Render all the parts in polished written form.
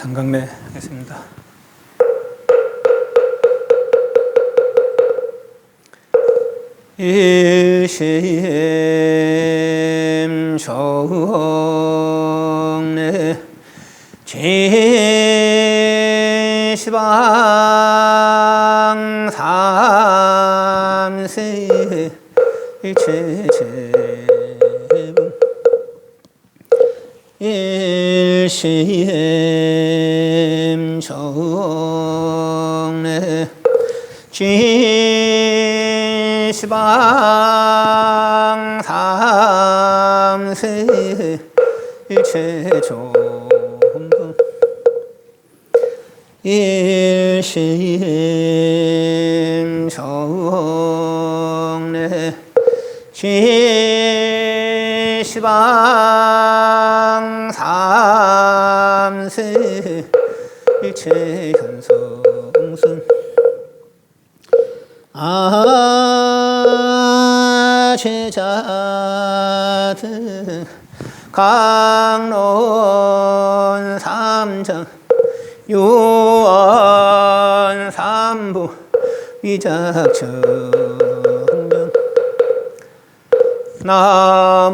한강래 하겠습니다. 일심 정래 진시방 삼세 일체제분 일심 정래 진시방 삼세 일체존분 일심 정래 진시방 삼세 일체현성순 제자들 강론 삼정 요원 삼부 위작정명 나무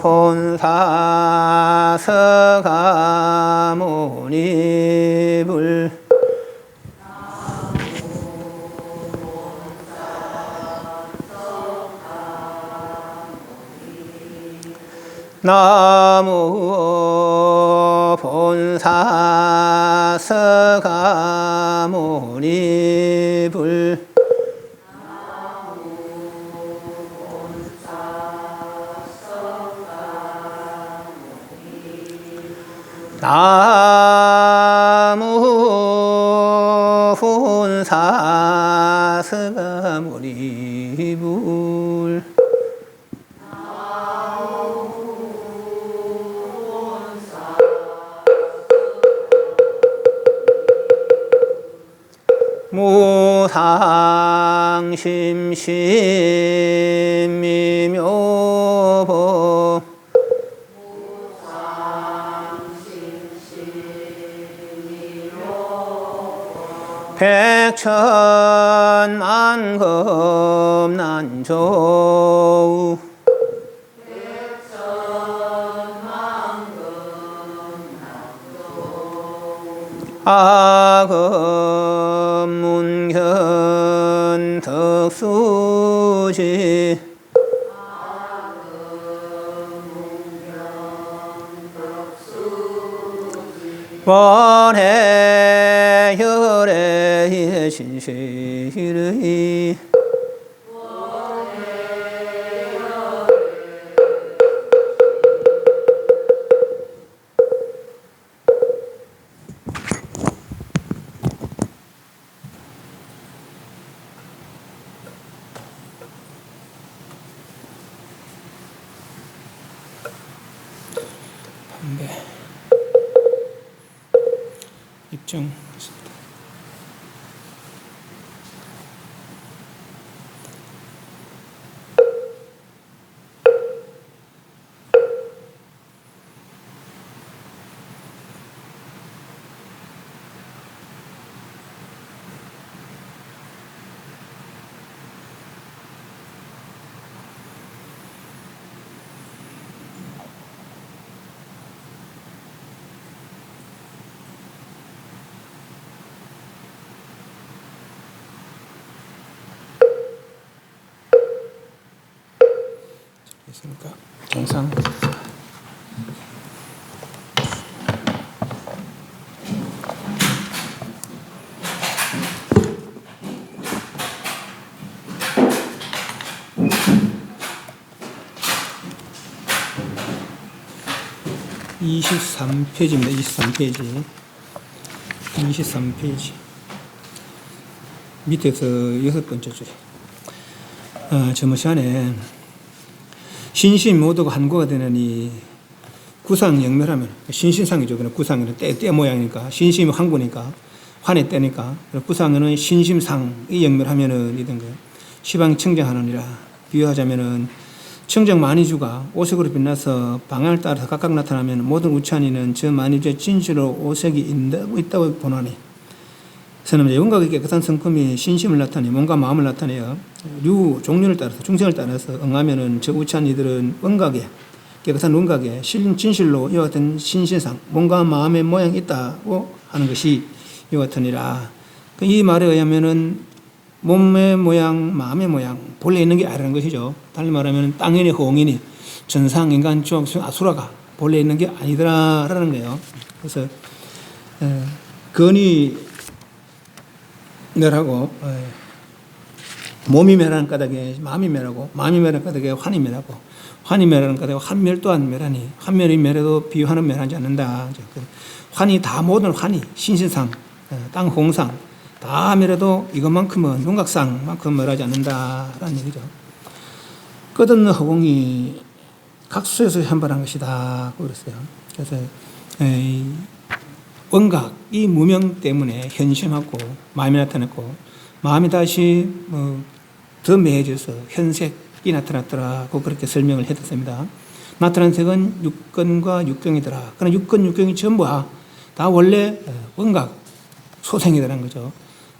본사 서가모니불 나무 본사 서가모니불 나무 본사 서가모니불 무상심심미묘법 백천만금 난조우 아금문견 덕수지 원해 열애 진실의 반배 입증했습니다. 있으니까 영상 (23페이지입니다) 23페이지 밑에서 6번째 줄에 저번 시간에 신심 모두가 한고가 되는 이 구상 영멸하면 신신상이죠. 그냥 구상은 때 모양이니까 신심이 한고니까 환의 때니까 구상은 신심상이 영멸하면은 이런 거예요. 시방이 청정하느니라 비유하자면은 청정 만이주가 오색으로 빛나서 방향을 따라서 각각 나타나면 모든 우찬이는 저 만이주의 진실로 오색이 있다고 보나니. 그래서 원각의 깨끗한 성품이 신심을 나타내 몸과 마음을 나타내어 종류를 따라서 중생을 따라서 응하면은 저 우찬이들은 원각에 깨끗한 원각에 진실로 이와 같은 신신상 몸과 마음의 모양이 있다고 하는 것이 이와 같으니라. 이 말에 의하면은 몸의 모양, 마음의 모양, 본래 있는 게 아니라는 것이죠. 달리 말하면 땅인이 호응인이 전상, 인간, 종, 아수라가 본래 있는 게 아니더라라는 거예요. 그래서 근이 멸하고 몸이 멸하는 까닭에 마음이 멸하고 마음이 멸하는 까닭에 환이 멸하고 환이 멸하는 까닭에 환멸 또한 멸하니 환멸이 멸해도 비환은 멸하지 않는다. 환이 다 모든 환이 신신상, 땅 홍상 다 멸해도 이것만큼은 윤각상만큼 멸하지 않는다라는 얘기죠. 끝없는 허공이 각수에서 현발한 것이다. 그랬어요. 그래서 원각, 이 무명 때문에 현심하고 마음이 나타났고 마음이 다시 더 매해져서 현색이 나타났더라고 그렇게 설명을 해뒀습니다. 나타난 색은 육根과 육경이더라. 그러나 육根, 육경이 전부 다 원래 원각, 소생이더라는 거죠.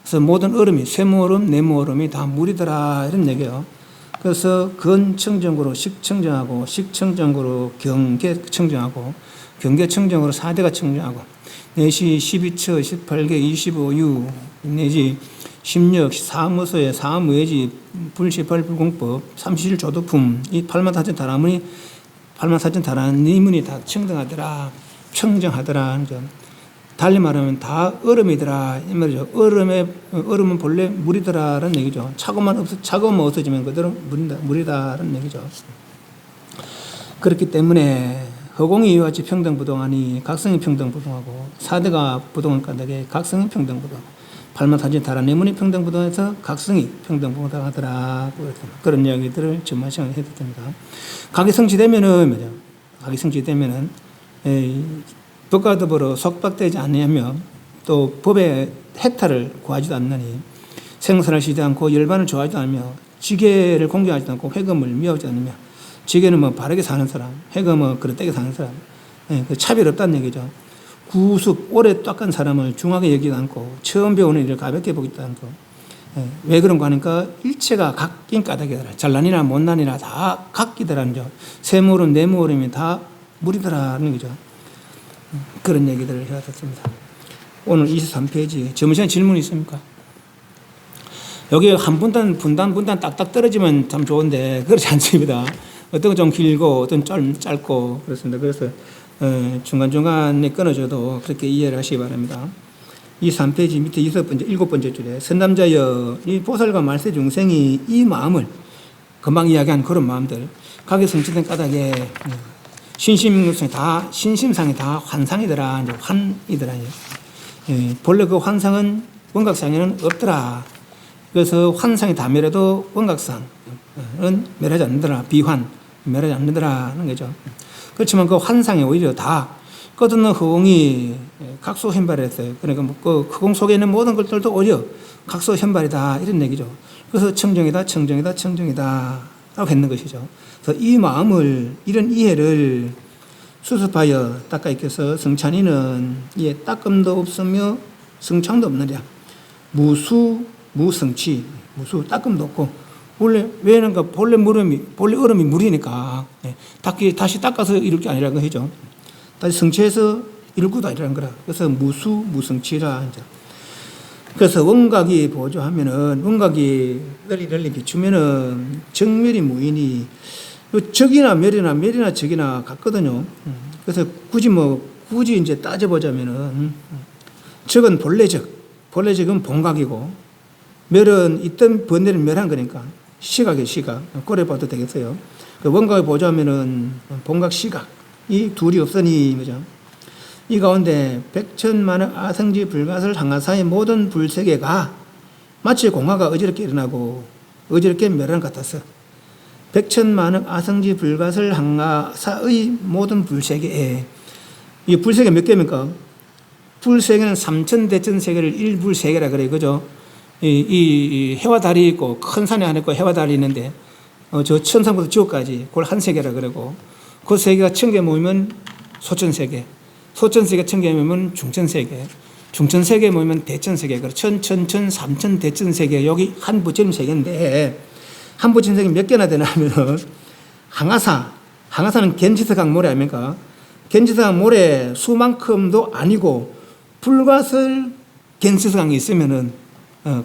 그래서 모든 얼음이 쇠무얼음, 내무얼음이 다 물이더라 이런 얘기예요. 그래서 근청정으로 식청정하고 식청정으로 경계청정하고 경계청정으로 사대가 청정하고 4시 12처 18개 25유 내지 16 사무소에 사무예지 불시발불공법 37조도품 이 팔만사천 다라는 다 청정하더라 청정하더라. 달리 말하면 다 얼음이더라 이 말이죠. 얼음은 본래 물이더라라는 얘기죠. 차고만 없어지면 그대로 물이다라는 얘기죠. 그렇기 때문에 허공이 이와 같이 평등부동하니 각성이 평등부동하고 사대가 부동한 까닭에 각성이 평등부동하고 팔만사천 다라내문이 평등부동해서 각성이 평등부동하더라. 그런 이야기들을 전만 시간에 해도 됩니다. 각이 성취되면은 법과 더불어 속박되지 않으며 또 법의 해탈을 구하지도 않느니 생사를 쉬지 않고 열반을 좋아하지도 않으며 지계를 공경하지도 않고 회금을 미워하지 않으며 지계는 바르게 사는 사람, 회금은 그릇되게 사는 사람, 그 차별 없다는 얘기죠. 구숙, 오래 닦은 사람을 중하게 여기지 않고 처음 배우는 일을 가볍게 보기도 않고 왜 그런가 하니까 일체가 각긴 까닭이더라. 잘난이나 못난이나 다 각기더라는 점. 세무얼음, 내무얼음이 다 물이더라는 거죠. 그런 얘기들을 해왔습니다. 오늘 23페이지 점심시간 질문이 있습니까? 여기 한 분단 딱딱 떨어지면 참 좋은데 그렇지 않습니다. 어떤 건 좀 길고 어떤 건 짧고 그렇습니다. 그래서 중간중간에 끊어줘도 그렇게 이해를 하시기 바랍니다. 23페이지 밑에 7번째 줄에 선남자여 이 보살과 말세 중생이 이 마음을 금방 이야기한 그런 마음들 각이 성취된 까닭에 신심상이 다 환상이더라. 이제 환이더라. 본래 그 환상은 원각상에는 없더라. 그래서 환상이 다 멸해도 원각상은 멸하지 않는더라. 비환, 멸하지 않는더라는 거죠. 그렇지만 그 환상이 오히려 다 끝없는 허공이 각소현발했어요. 그러니까 그 허공 속에 있는 모든 것들도 오히려 각소현발이다. 이런 얘기죠. 그래서 청정이다 라고 했는 것이죠. 그래서 이 마음을, 이런 이해를 수습하여 닦아 익혀서 성찬이는 이에 닦음도 없으며 성창도 없느냐. 무성치, 닦음도 없고, 본래 얼음이 물이니까, 다시 닦아서 이룰 게 아니라는 것이죠. 다시 성취해서 이룰 것도 아니라는 거라. 그래서 무성치라. 그래서 원각이 보조하면은, 원각이 널리 비추면은, 정멸이 무인이, 적이나 멸이나 적이나 같거든요. 그래서 굳이 이제 따져보자면은, 적은 본래적은 본각이고, 멸은 있던 번뇌를 멸한 거니까, 시각. 그래 봐도 되겠어요. 그 원각을 보자면은, 본각 시각, 이 둘이 없으니, 그죠? 이 가운데 백천만억 아성지 불가설 항하사의 모든 불세계가 마치 공화가 어지럽게 일어나고 어지럽게 멸하는 것 같았어. 백천만억 아성지 불가설 항하사의 모든 불세계에 이 불세계 몇 개입니까? 불세계는 삼천대천세계를 일불세계라 그래요. 그죠? 이 해와 달이 있고 큰 산에 하나 있고 해와 달이 있는데 저 천상부터 지옥까지 그걸 한 세계라 그러고 그 세계가 1000개 모이면 소천세계, 소천세계 1000개 모이면 중천세계, 중천세계 모이면 대천세계, 천천천 삼천 대천세계 여기 한 부처님 세계인데 한 부처님 세계 몇 개나 되나 하면은 항아사는 겐지스강 모래 아닙니까? 겐지스강 모래 수만큼도 아니고 불가설 겐지스강이 있으면은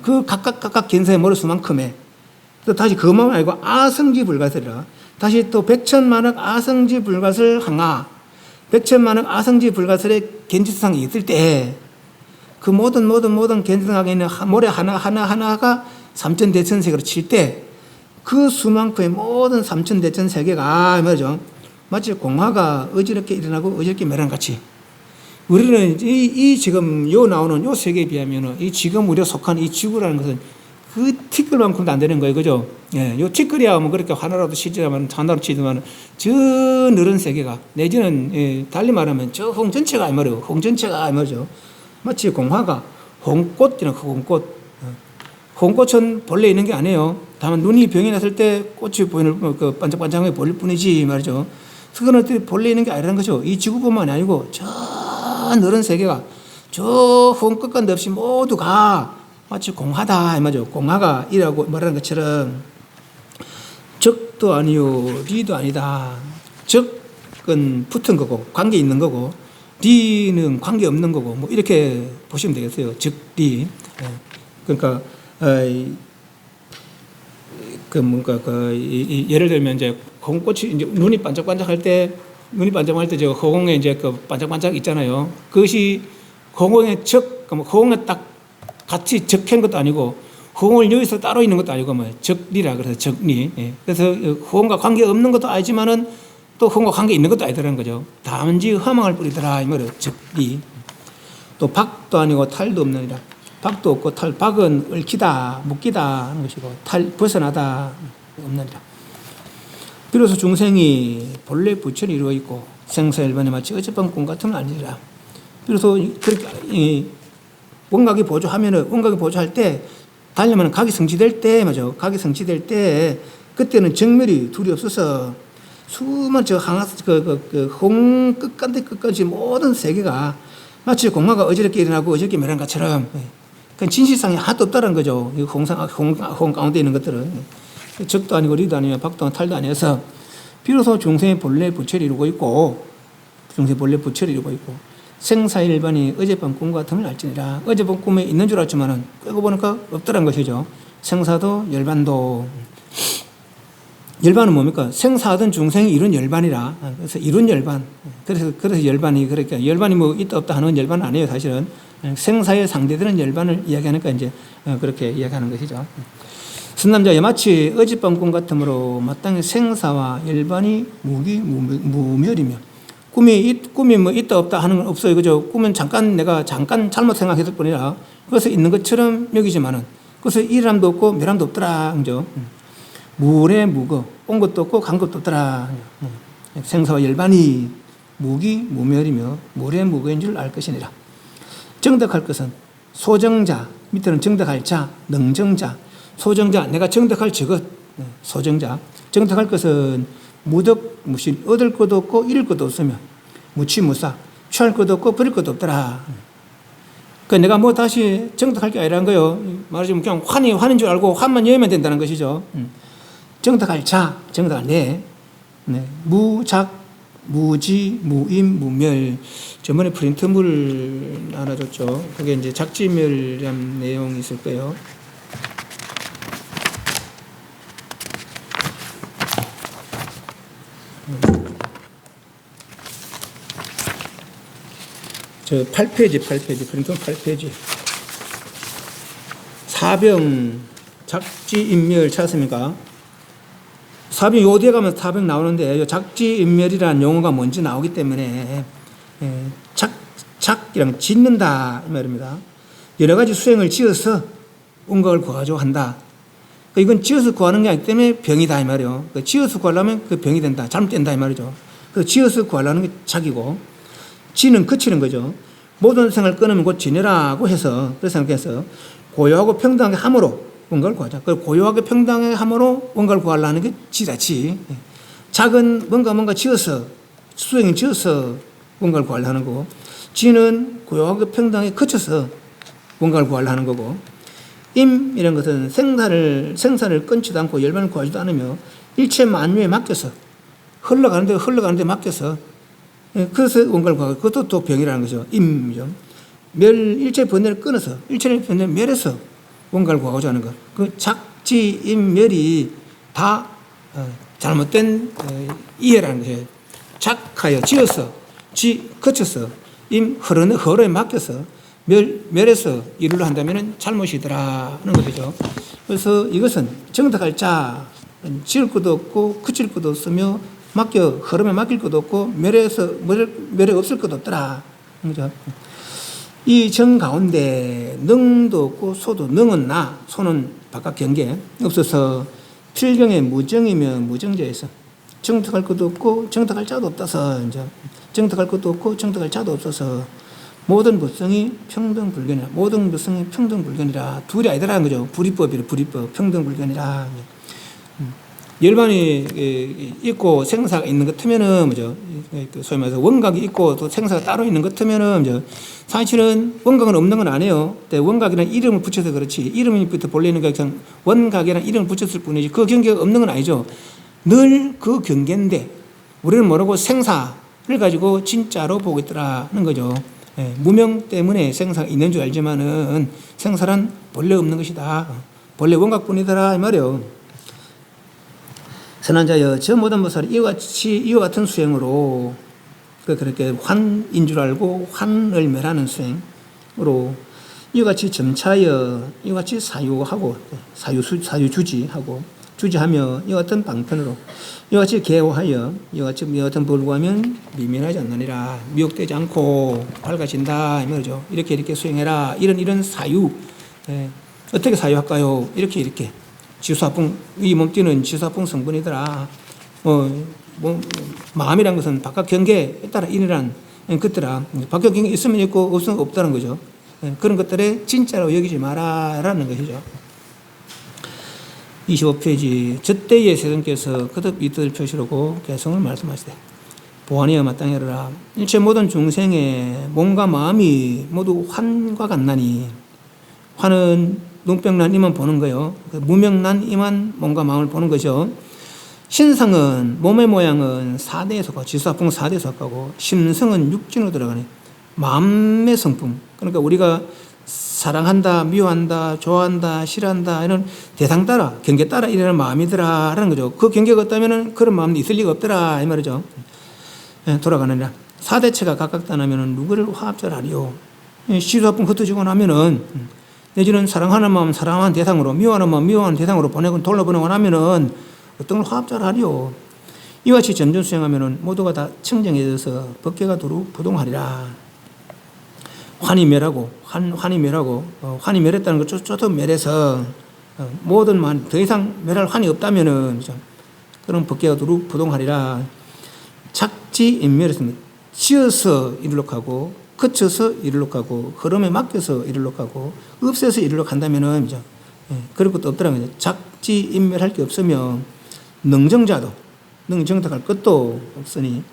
그 각각 겐지스강의 모래 수만큼에 또 다시 그것만 아니고 아성지 불가설이라 다시 또 백천만억 아성지 불가설 항아 백천만억 아성지 불가설의 겐지스강이 있을 때 그 모든 겐지스강에 있는 모래 하나가 삼천대천세계로 칠 때 그 수만큼의 모든 삼천대천세계가 말이죠. 마치 공화가 어지럽게 일어나고 어지럽게 멸한 같이 우리는 이 지금 요 나오는 요 세계에 비하면 이 지금 우리가 속한 이 지구라는 것은 그 티끌만큼도 안 되는 거예요. 그죠? 예, 요 티끌이야 뭐 그렇게 하나라도 치지만 하나로 치지만 저 늘은 세계가 내지는 달리 말하면 저 홍 전체가 이 말이에요. 홍 전체가 이 말이죠. 마치 공화가 홍꽃이나 그 홍꽃은 본래 있는 게 아니에요. 다만 눈이 병이 났을 때 꽃이 보이는 그 반짝반짝하게 보일 뿐이지 말이죠. 그거는 본래 있는 게 아니라는 거죠. 이 지구뿐만이 아니고 저 넓은 세계가 저 홍 끝간데 없이 모두가 마치 공하다 이 말이죠. 공하가 이라고 말하는 것처럼 적도 아니요 리도 아니다. 적은 붙은 거고 관계 있는 거고 리는 관계 없는 거고 뭐 이렇게 보시면 되겠어요. 적 리. 그러니까 예를 들면 이제 홍꽃이 이제 눈이 반짝반짝할 때 저 허공에 이제 그 반짝반짝 있잖아요. 그것이 허공에 허공에 딱 같이 적힌 것도 아니고 허공을 여기서 따로 있는 것도 아니고 뭐 적리라 그래서 적리. 예. 그래서 허공과 관계 없는 것도 아니지만은 또 허공과 관계 있는 것도 아니더라는 거죠. 단지 허망할 뿐이더라 이 말이에요. 적리. 또 박도 아니고 탈도 없느니라. 박도 없고 박은 얽히다 묶이다 하는 것이고 벗어나다 없느니라. 비로소 중생이 본래 부처를 이루어 있고 생사일반에 마치 어젯밤 꿈 같으면 아니라. 비로소 그렇게 원각이 보조할 때 달려면 각이 성취될 때 맞죠. 각이 성취될 때 그때는 정멸이 둘이 없어서 수많은 홍 끝까지 모든 세계가 마치 공화가 어지럽게 일어나고 어지럽게 멸한 것처럼 그 진실상이 하나도 없다는 거죠. 홍 가운데 있는 것들은 적도 아니고 리도 아니고 박도 아니고 탈도 아니어서 비로소 중생의 본래 부처를 이루고 있고 생사일반이 어젯밤 꿈과 같음을 알지니라. 어젯밤 꿈에 있는 줄 알지만은 끄고 보니까 없더란 것이죠. 생사도 열반도. 열반은 뭡니까? 생사하던 중생이 이룬 열반이라. 그래서 이룬 열반. 그래서 열반이 그러니까 열반이 뭐 있다 없다 하는 열반은 아니에요. 사실은 생사에 상대되는 열반을 이야기하니까 이제 그렇게 이야기하는 것이죠. 선남자 마치 어젯밤 꿈 같으므로 마땅히 생사와 열반이 무멸이며 꿈이 뭐 있다 없다 하는 건 없어요. 그죠? 꿈은 내가 잠깐 잘못 생각했을 뿐이라 그래서 있는 것처럼 여기지만은 그래서 일함도 없고 멸함도 없더라. 그죠? 무래 무거 온 것도 없고 간 것도 없더라. 생사와 열반이 무멸이며 무래 무거인 줄 알 것이니라. 정덕할 것은 소정자 밑에는 정덕할 자 능정자 소정자 내가 정덕할 저것 소정자 정덕할 것은 무덕 무신 얻을 것도 없고 잃을 것도 없으며 무취무사 취할 것도 없고 버릴 것도 없더라. 그러니까 내가 뭐 다시 정덕할 게 아니라는 거예요. 말하자면 그냥 환인 줄 알고 환만 여면 된다는 것이죠. 정덕할 자 정덕할 내 무작 무지 무임 무멸 저번에 프린트물 하나 줬죠. 그게 이제 작지멸이라는 내용이 있을 거예요. 저 8페이지 프린터 8페이지 사병 작지인멸 찾았습니까? 사병 요 뒤에 가면 사병 나오는데 작지인멸이라는 용어가 뭔지 나오기 때문에 작이랑 짓는다 이 말입니다. 여러 가지 수행을 지어서 온각을 구하자고 한다. 이건 지어서 구하는 게 아니기 때문에 병이다 이 말이에요. 지어서 구하려면 그 병이 된다. 잘못된다 이 말이죠. 그래서 지어서 구하려는 게 작이고 지는 그치는 거죠. 모든 생을 끊으면 곧 지내라고 해서 그래서 생각해서 고요하고 평등하게 함으로 원가를 구하자. 그 고요하게 평등함으로 원가를 구하려는 게 지라치. 작은 뭔가 지어서 수행이 지어서 원가를 구하려는 거고, 지는 고요하게 평등에 거쳐서 원가를 구하려는 거고, 임 이런 것은 생사를 끊지도 않고 열반을 구하지도 않으며 일체 만유에 맡겨서 흘러가는데 맡겨서, 그래서 원가를 구하고, 그것도 또 병이라는 거죠. 임이죠. 일체 번뇌를 끊어서, 일체 번뇌를 멸해서 원가를 구하고자 하는 것. 그 작지 임멸이 다 잘못된 이해라는 거예요. 작하여 지어서, 거쳐서, 허러에 맡겨서 멸해서 이루려 한다면 잘못이더라는 것이죠. 그래서 이것은 정득할 자, 지을 것도 없고 그칠 것도 없으며 흐름에 맡길 것도 없고 멸에 없을 것도 없더라. 그죠? 이 정 가운데 능도 없고 소도, 능은 나, 소는 바깥 경계 없어서 필경의 무정이며 무정자에서 정득할 것도 없고 정득할 자도 없어서, 이제 정득할 것도 없고 정득할 자도 없어서 모든 법성이 평등불견이라. 모든 법성이 평등불견이라. 둘이 아니더라는 거죠. 불이법이라. 불이법. 평등불견이라. 열반이 있고 생사가 있는 것 같으면은, 뭐죠? 소위 말해서 원각이 있고 또 생사가 따로 있는 것 같으면은, 뭐죠? 사실은 원각은 없는 건 아니에요. 원각이라는 이름을 붙여서 그렇지. 이름부터 본래 있는 게 원각이라는 이름을 붙였을 뿐이지 그 경계가 없는 건 아니죠. 늘 그 경계인데 우리는 모르고 생사를 가지고 진짜로 보고 있더라는 거죠. 무명 때문에 생사가 있는 줄 알지만은 생사란 본래 없는 것이다. 본래 원각뿐이더라 이 말이에요. 선한자여, 저 모든 보살이 이와 같은 수행으로, 그렇게 환인 줄 알고 환을 멸하는 수행으로 이와 같이 점차여, 이와 같이 사유하고 주지하며 이와 같은 방편으로 이와 같이 개호하여 이와 같이 어떤 불구하면 미면하지 않느니라. 미혹되지 않고 밝아진다 이 말이죠. 이렇게 수행해라. 이런 사유. 어떻게 사유할까요? 이렇게 지수화풍, 이 몸띠는 지수화풍 성분이더라. 마음이란 것은 바깥 경계에 따라 인이란 것들아. 바깥 경계 있으면 있고 없으면 없다는 거죠. 그런 것들에 진짜로 여기지 마라라는 것이죠. 25페이지. 저때의 세尊께서 거듭 이 뜻을 표시하고 개성을 말씀하시되, 보안이여 마땅히 하라. 일체 모든 중생의 몸과 마음이 모두 환과 같나니, 환은 눈병난 이만 보는 거요. 무명난 이만 몸과 마음을 보는 거죠. 신성은, 몸의 모양은 4대에 속하고, 지수화풍 4대에 속하고, 심성은 육진으로 들어가네. 마음의 성품. 그러니까 우리가 사랑한다, 미워한다, 좋아한다, 싫어한다, 이런 대상 따라, 경계 따라 이러는 마음이더라, 라는 거죠. 그 경계가 없다면 그런 마음이 있을 리가 없더라, 이 말이죠. 돌아가느니라. 4대체가 각각 나면은 누구를 화합절하리요. 지수화풍 흩어지고 나면은, 내지는 사랑하는 마음 사랑하는 대상으로, 미워하는 마음 미워하는 대상으로 돌려보내고 나면은 어떤 걸 화합절하리요. 이와 같이 점점 수행하면은 모두가 다 청정해져서 법계가 두루 부동하리라. 환이 멸하고, 환이 멸했다는 걸 쫓아 멸해서 모든 만, 더 이상 멸할 환이 없다면은, 그런 법계가 두루 부동하리라. 작지 인멸했습니다. 지어서 이르륵 하고, 거쳐서 이르륵 하고, 흐름에 맡겨서 이르륵 하고, 없애서 이르륵 한다면은, 그럴 것도 없더라는 거죠. 작지 인멸할 게 없으면, 능정득할 것도 없으니,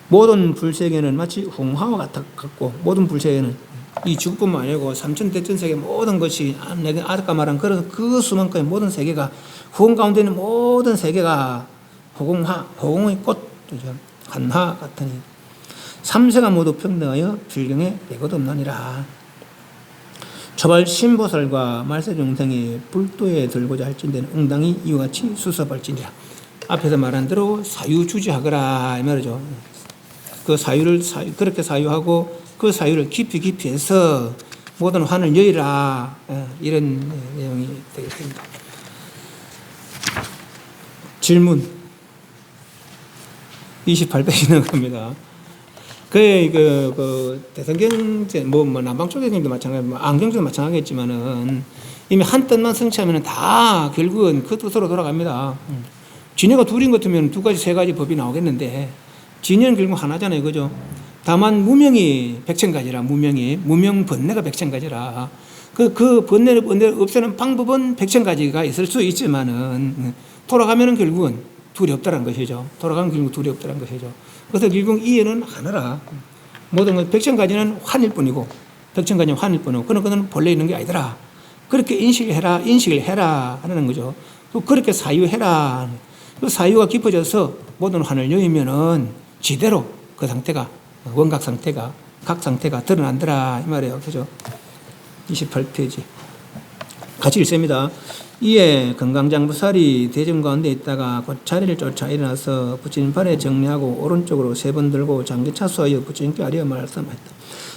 모든 불세계는 마치 홍화와 같고, 모든 불세계는 이 지구뿐만 아니고 삼천대천 세계 모든 것이, 내가 아까 말한 그 수만큼의 모든 세계가, 후원 가운데 있는 모든 세계가 호공의 꽃, 한화 같으니, 삼세가 모두 평등하여 불경에 배고도 없나니라. 초발 신보살과 말세중생이 불도에 들고자 할진대는 응당이 이와 같이 수습할지니라. 앞에서 말한 대로 사유주지하거라 이 말이죠. 그 사유를 그렇게 사유하고 그 사유를 깊이 해서 모든 환을 여의라, 이런 내용이 되겠습니다. 질문 28페이지 넘어갑니다. 대성경제, 남방 쪽에도 마찬가지고, 안경도 마찬가지겠지만은, 이미 한 뜻만 성취하면 다 결국은 그 뜻으로 돌아갑니다. 진여가 둘인 것 같으면 두 가지, 세 가지 법이 나오겠는데, 진여는 결국 하나잖아요. 그죠? 다만, 무명이 백천가지라, 무명 번뇌가 백천가지라, 그 번뇌를 없애는 방법은 백천 가지가 있을 수 있지만은 돌아가면은 결국은 둘이 없다는 것이죠. 돌아가면 결국 둘이 없다는 것이죠. 그래서 결국 이해는 하나라. 모든 것 백천 가지는 환일 뿐이고 백천 가지는 환일 뿐이고 그는 본래 있는 게 아니더라. 그렇게 인식을 해라 하는 거죠. 또 그렇게 사유해라. 그 사유가 깊어져서 모든 환을 여의면은 지대로 그 상태가 원각 상태가 각 상태가 드러난더라 이 말이에요. 그죠? 28페이지 같이 읽습니다. 이에 금강장부살이 대중 가운데 있다가 곧 자리를 쫓아 일어나서 부처님 발에 정리하고 오른쪽으로 3번 들고 장기 차수하여 부처님께 아뢰어 말씀하였다.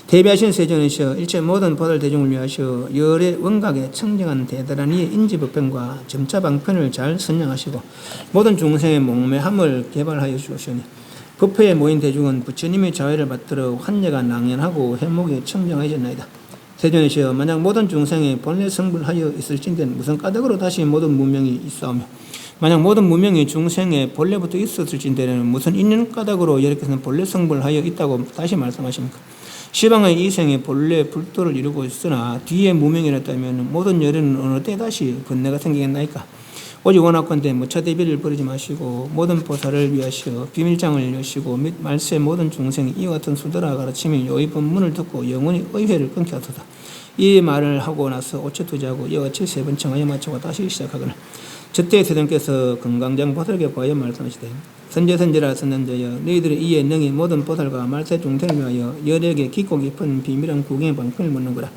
대비하신 세존이시여 일체 모든 보살 대중을 위하시어 열의 원각에 청정한 대단한 이의 인지법변과 점차 방편을 잘 선양하시고 모든 중생의 목매함을 개발하여 주시오니 법회에 모인 대중은 부처님의 자회를 받들어 환예가 낭연하고 해목이 청정해졌나이다. 세존이시여 만약 모든 중생이 본래 성불하여 있을진된 무슨 까닭으로 다시 모든 무명이 있사오며 만약 모든 무명이 중생의 본래부터 있었을진대는 무슨 인연 까닭으로 여러께서는 본래 성불하여 있다고 다시 말씀하십니까? 시방의 이생이 본래 불도를 이루고 있으나 뒤에 무명이었다면 모든 열애는 어느 때 다시 번뇌가 생기겠나이까? 오직 원하건대 무차 대비를 버리지 마시고 모든 보살을 위하시어 비밀장을 여시고 및 말세 모든 중생이 이와 같은 수도라 가르치며 요의 법문을 듣고 영원히 의회를 끊게 하소서. 이 말을 하고 나서 오체 투지하고 이와 같이 3번 청하여 마치고 다시 시작하거나 저때 세존께서 금강장 보살에게 과연 말씀하시되 선제선제라 선남자여 너희들이 이에 능히 모든 보살과 말세 중생을 위하여 열에게 깊고 깊은 비밀한 구경의 방편을 묻는 거라.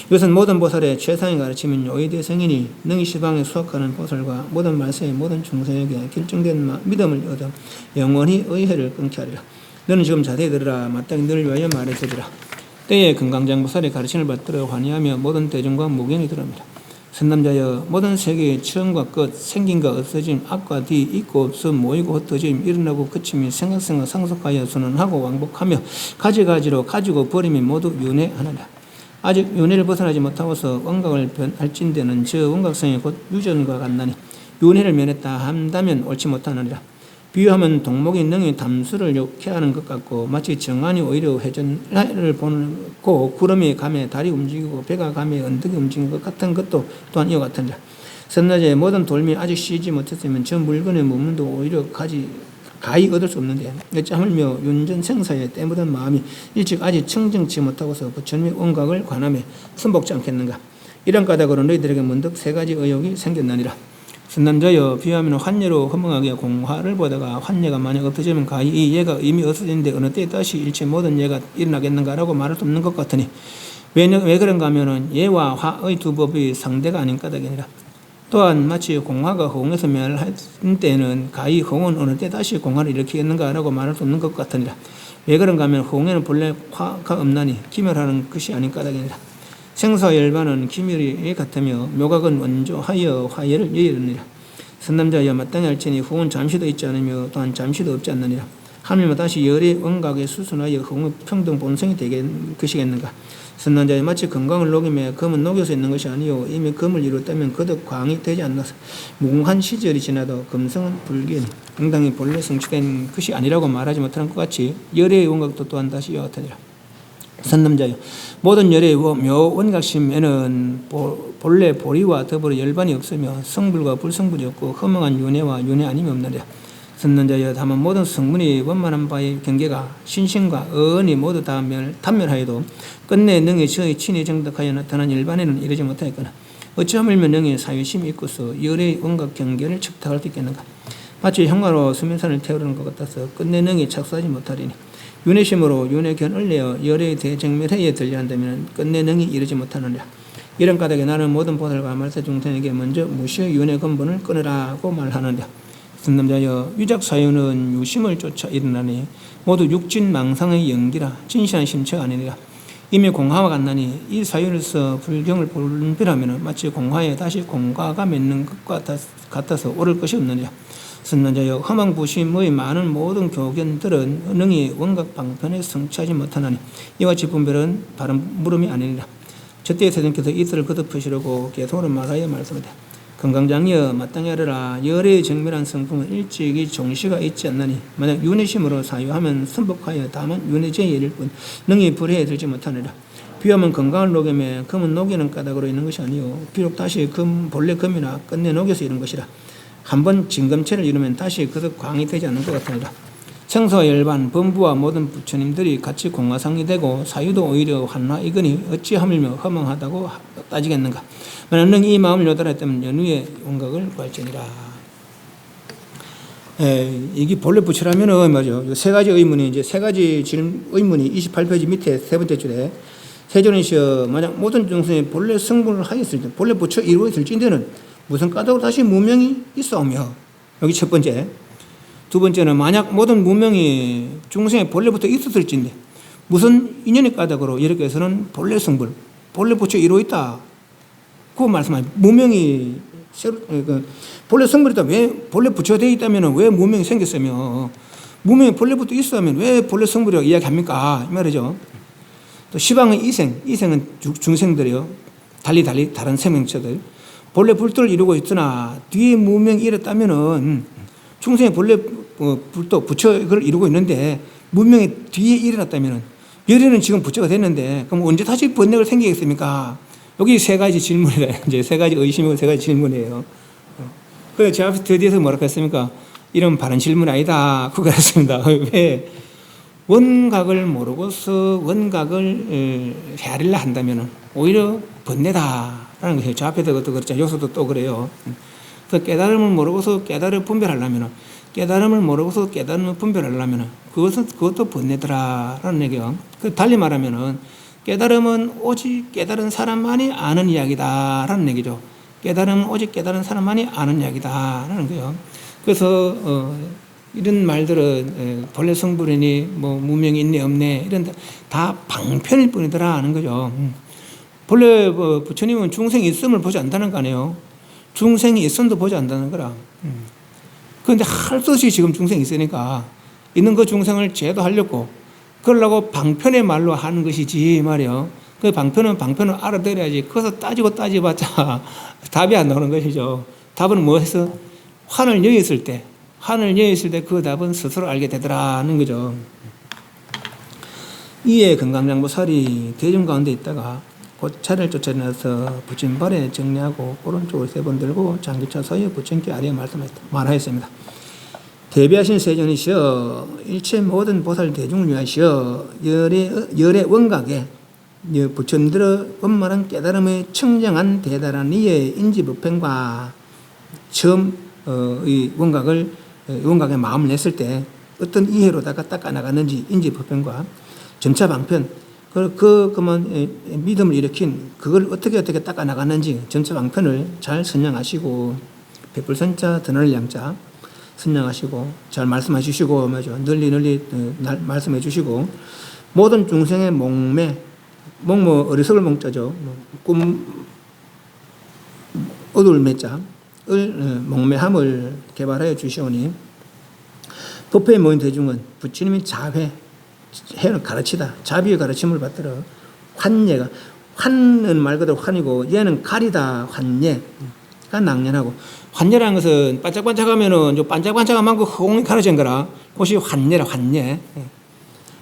이것은 모든 보살의 최상의 가르침인 요의 대성이니 능히 시방에 수학하는 보살과 모든 말세의 모든 중생에게 결정된 믿음을 얻어 영원히 의회를 끊게 하리라. 너는 지금 자세히 들으라. 마땅히 너를 위하여 말해주리라. 때에 금강장보살의 가르침을 받들어 환희하며 모든 대중과 무견이 들어옵니다. 선남자여 모든 세계의 처음과 끝, 생긴과 없어짐, 앞과 뒤, 있고 없음, 모이고 흩어짐, 일어나고 그침이 생각생각 상속하여 순환하고 왕복하며 가지가지로 가지고 버림이 모두 윤회 하나라. 아직 윤회를 벗어나지 못하고서 원각을 변할진대는 저 원각성이 곧 유전과 같나니 윤회를 면했다 한다면 옳지 못하느니라. 비유하면 동목이 능히 담수를 욕해하는 것 같고 마치 정안이 오히려 회전을 보고 구름이 감에 달이 움직이고 배가 감에 언덕이 움직이는 것 같은 것도 또한 이와 같으니라. 선낮에 모든 돌미 아직 쉬지 못했으면 저 물건의 몸도 오히려 가히 얻을 수 없는데 어찌 하물며 윤전생사에 때묻은 마음이 일찍 아직 청정치 못하고서 부처님의 원각을 관함에 선복지 않겠는가. 이런 까닭으로 너희들에게 문득 3가지 의혹이 생겼나니라. 선남자여 비하면 환예로 허망하게 공화를 보다가 환예가 만약 없어지면 가히 이 예가 이미 없어졌는데 어느 때 다시 일체 모든 예가 일어나겠는가라고 말할 수 없는 것 같으니 왜 그런가 하면은 예와 화의 두 법이 상대가 아닌 까닭이니라. 또한 마치 공화가 허공에서 멸할 때는 가히 허공은 어느 때 다시 공화를 일으키겠는가라고 말할 수 없는 것 같으니라. 왜 그런가 하면 허공에는 본래 화가 없나니 기멸하는 것이 아닌 까닭이니라. 생사와 열반은 기멸이 같으며 묘각은 원조하여 화예를 여의느니라. 선남자여 마땅히 할지니 후은 잠시도 있지 않으며 또한 잠시도 없지 않느니라. 하물며 다시 열의 원각에 수순하여 허공의 평등 본성이 되겠 것이겠는가. 선남자여 마치 건강을 녹이며 금은 녹여서 있는 것이 아니요 이미 금을 이뤘다면 거듭 광이 되지 않나서 무궁한 시절이 지나도 금성은 불기니 응당히 본래 성취된 것이 아니라고 말하지 못하는 것 같이 열의 원각도 또한 다시 이와 같으니라. 선남자여 모든 열의 묘원각심에는 본래 보리와 더불어 열반이 없으며 성불과 불성불이 없고 허망한 윤회와 윤회 아님이 없느니라. 선남자여 다만 모든 성문이 원만한 바의 경계가 신신과 어언이 모두 다 단멸하여도 끝내 능히 저의 친히 정덕하여 나타난 열반에는 이르지 못하였거나 어찌하물며 능히 사유심이 있고서 열의 원각 경계를 척탁할 수 있겠는가. 마치 형화로 수면산을 태우는 것 같아서 끝내 능히 착수하지 못하리니 윤회심으로 윤회견을 내어 열의 대정멸해에 들려한다면 끝내 능히 이르지 못하느니라. 이런 까닭에 나는 모든 보살과 말세 중생에게 먼저 무시의 윤회 근본을 끊으라고 말하느니라. 선남자여 유작사유는 유심을 쫓아 일어나니 모두 육진망상의 연기라 진실한 심체가 아니니라. 이미 공화와 같나니 이 사유로서 불경을 분별하면 마치 공화에 다시 공과가 맺는 것 같아서 오를 것이 없느니라. 선남자여 허망부심의 많은 모든 교견들은 능히 원각 방편에 성취하지 못하나니 이와 같이 분별은 바른 물음이 아니니라. 저때 세존께서 이틀을 거듭하시려고 계속으로 말하여 말씀하되 금강장이여 마땅히 하리라. 열의 정밀한 성품은 일찍이 종시가 있지 않나니 만약 윤회심으로 사유하면 선복하여 다만 윤회제의 일일 뿐 능히 불해에 들지 못하느라. 비오면 건강을 녹이며 금은 녹이는 까닭으로 있는 것이 아니요 비록 다시 본래 금이나 끝내 녹여서 이런 것이라. 한번 진검체를 이루면 다시 그릇 광이 되지 않는 것 같으니라. 청소와 열반, 범부와 모든 부처님들이 같이 공화상이 되고 사유도 오히려 환나 이거니 어찌 하물며 허망하다고 따지겠는가. 만약 능 이 마음을 요달했다면 연후의 원각을 구할지니라. 이게 본래 부처라면은 맞죠. 세 가지 의문이 이제 세 가지 의문이 28페이지 밑에 세 번째 줄에 세존이시여 만약 모든 중생이 본래 성불을 하였을 때 본래 부처 이루어졌을진대는 무슨 까닭으로 다시 무명이 있어오며 여기 첫 번째. 두 번째는 만약 모든 무명이 중생의 본래부터 있었을진데 무슨 인연의 까닭으로 이렇게 해서는 본래 성불, 본래 부처 이루어있다. 그거 말씀하세요. 무명이 본래 성불이다. 왜 본래 부처가 되어 있다면 왜 무명이 생겼으며 무명이 본래부터 있었다면 왜 본래 성불이라고 이야기합니까? 이 말이죠. 또 시방의 이생은 중생들이요. 달리 다른 생명체들. 본래 불도를 이루고 있으나 뒤에 무명이 일었다면은 중생의 본래 불도 부처를 이루고 있는데 무명이 뒤에 일어났다면은 열애는 지금 부처가 됐는데 그럼 언제 다시 번뇌가 생기겠습니까? 여기 세 가지 질문이라 이제 세 가지 의심이고 세 가지 질문이에요. 그래서 제가 드디어 뭐라고 했습니까? 이런 바른 질문 아니다. 그거 했습니다. 왜? 원각을 모르고서 원각을 헤아리려 한다면 오히려 번뇌다라는 것이에요. 저 앞에도 그렇죠. 요소도 또 그래요. 그래서 깨달음을 모르고서 깨달음을 분별하려면 깨달음을 모르고서 깨달음을 분별하려면 그것도 번뇌더라라는 얘기예요. 달리 말하면은 깨달음은 오직 깨달은 사람만이 아는 이야기다라는 얘기죠. 깨달음은 오직 깨달은 사람만이 아는 이야기다라는 거예요. 그래서 이런 말들은 본래 성불이니 뭐 무명이 있네 없네 이런 다 방편일 뿐이더라 하는 거죠. 본래 부처님은 중생이 있음을 보지 않는다는 거 아니에요. 중생이 있음도 보지 않는다는 거라. 그런데 할 수 없이 지금 중생이 있으니까 있는 그 중생을 제도하려고 그러려고 방편의 말로 하는 것이지 말이요. 그 방편은 알아들어야지. 거기서 따지봤자 답이 안 나오는 것이죠. 답은 뭐해서 환을 여했을 때 그 답은 스스로 알게 되더라는 거죠. 이에 건강장보살이 대중 가운데 있다가 곧 차를 쫓아내서 부처님 발에 정리하고 오른쪽으로 3번 들고 장기차 서에 부처님께 아래에 말하였습니다. 대비하신 세존이시여 일체 모든 보살 대중을 위하시어 열의 원각에 부처님들의 원만한 깨달음의 청정한 대단한 이의 인지법행과 처음 이 원각에 마음을 냈을 때 어떤 이해로다가 닦아나갔는지 인지법행과 점차 방편 그만 믿음을 일으킨 그걸 어떻게 닦아나갔는지 점차 방편을 잘 선양하시고 백불선자 드날 양자 선양하시고 잘 말씀해 주시고 널리 말씀해 주시고 모든 중생의 목매 어리석을 몽자죠. 어두울 매자을 목매함을 개발하여 주시오니 법회에 모인 대중은 부처님이 해를 가르치다 자비의 가르침을 받들어 환은 말 그대로 환이고 얘는 가리다 환예가 낭년하고 환예라는 것은 반짝반짝하면은 좀 반짝반짝한 만큼 허공이 가려진 거라 그것이 환예라 환예.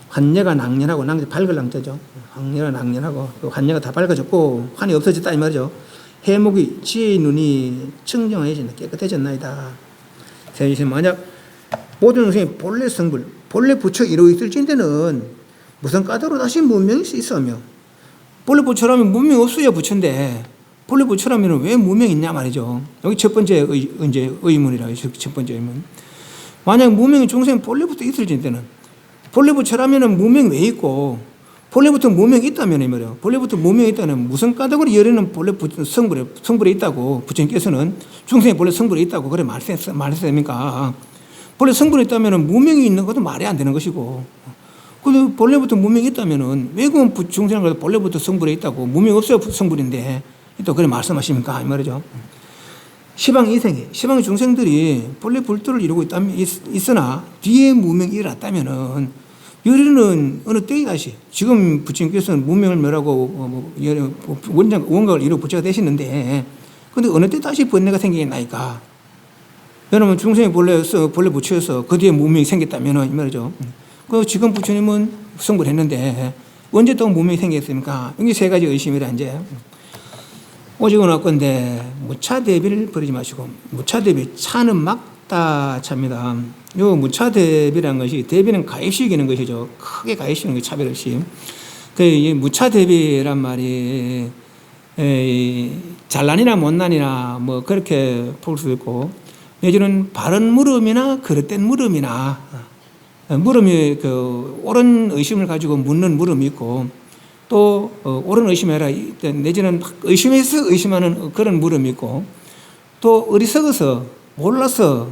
환예가 낭년하고 밝을 낭자죠. 환예가 낭년하고 그 환예가 다 밝아졌고 환이 없어졌다 이 말이죠. 해목이 지혜의 눈이 청정해진다 깨끗해졌나이다. 세주신 만약 모든 중생이 본래 성불 본래 부처 이루어 있을진대는 무슨 까닭으로 다시 무명이 있으며 본래 부처라면 무명이 없어야 부처인데 본래 부처라면 왜 무명이 있냐 말이죠. 여기 첫 번째 의문이라고 첫 번째 의문. 만약 무명이 중생 본래부터 있을진대는 본래 부처라면 무명이 왜 있고 본래부터 무명이 있다면 이 말이에요. 본래부터 무명이 있다면 무슨 까닭으로 열에는 본래 성불에 있다고 부처님께서는 중생이 본래 성불에 있다고 그래 말했습니까? 본래 성불에 있다면 무명이 있는 것도 말이 안 되는 것이고 근데 본래부터 무명이 있다면 왜 그 중생은 본래부터 성불에 있다고 무명이 없어야 성불인데 또 그래 말씀하십니까? 이 말이죠. 시방 중생들이 본래 불도를 이루고 있으나 뒤에 무명이 일어났다면은 열이는 어느 때에 다시 지금 부처님께서는 무명을 멸하고 원각을 이루고 부처가 되시는데 근데 어느 때 다시 번뇌가 생기겠나이까? 여러분 중생이 본래 부처여서 그 뒤에 무명이 생겼다면 이 말이죠. 그 지금 부처님은 성불했는데 언제 또 무명이 생겼습니까? 여기 세 가지 의심이라 이제. 오직은 없건데 무차대비를 버리지 마시고, 무차대비 차는 막다 차입니다. 요 무차대비라는 것이, 대비는 가입식 이는 것이죠. 크게 가입시키는 게 차별 없이. 이 무차대비란 말이 잘난이나 못난이나 뭐 그렇게 볼 수 있고, 내지는 바른 물음이나 그릇된 물음이나, 물음이 옳은 의심을 가지고 묻는 물음이 있고, 또 옳은 의심이 아니라 내지는 의심해서 의심하는 그런 물음이 있고, 또 어리석어서 몰라서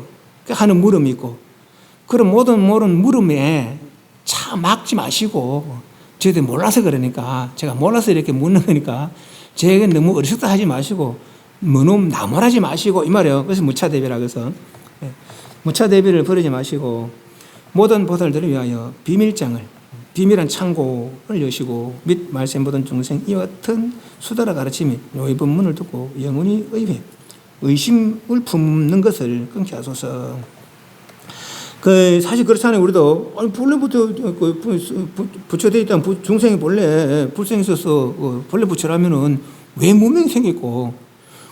하는 물음이 있고, 그런 모든 물음에 차 막지 마시고, 저희들 몰라서 그러니까, 제가 몰라서 이렇게 묻는 거니까 제가 너무 어리석다 하지 마시고 너무 나무라지 마시고 이 말이에요. 그래서 무차대비라고 해서 무차대비를 버리지 마시고, 모든 보살들을 위하여 비밀장을, 비밀한 창고를 여시고 및 말세 모든 중생 이와 같은 수다라 가르침이 요의 법문을 듣고 영원히 의심을 품는 것을 끊게 하소서. 사실 그렇잖아요. 우리도 본래부터 부처되어 있다면 중생이 본래 불생이 있어서 본래 부처라면은 왜 무명이 생겼고,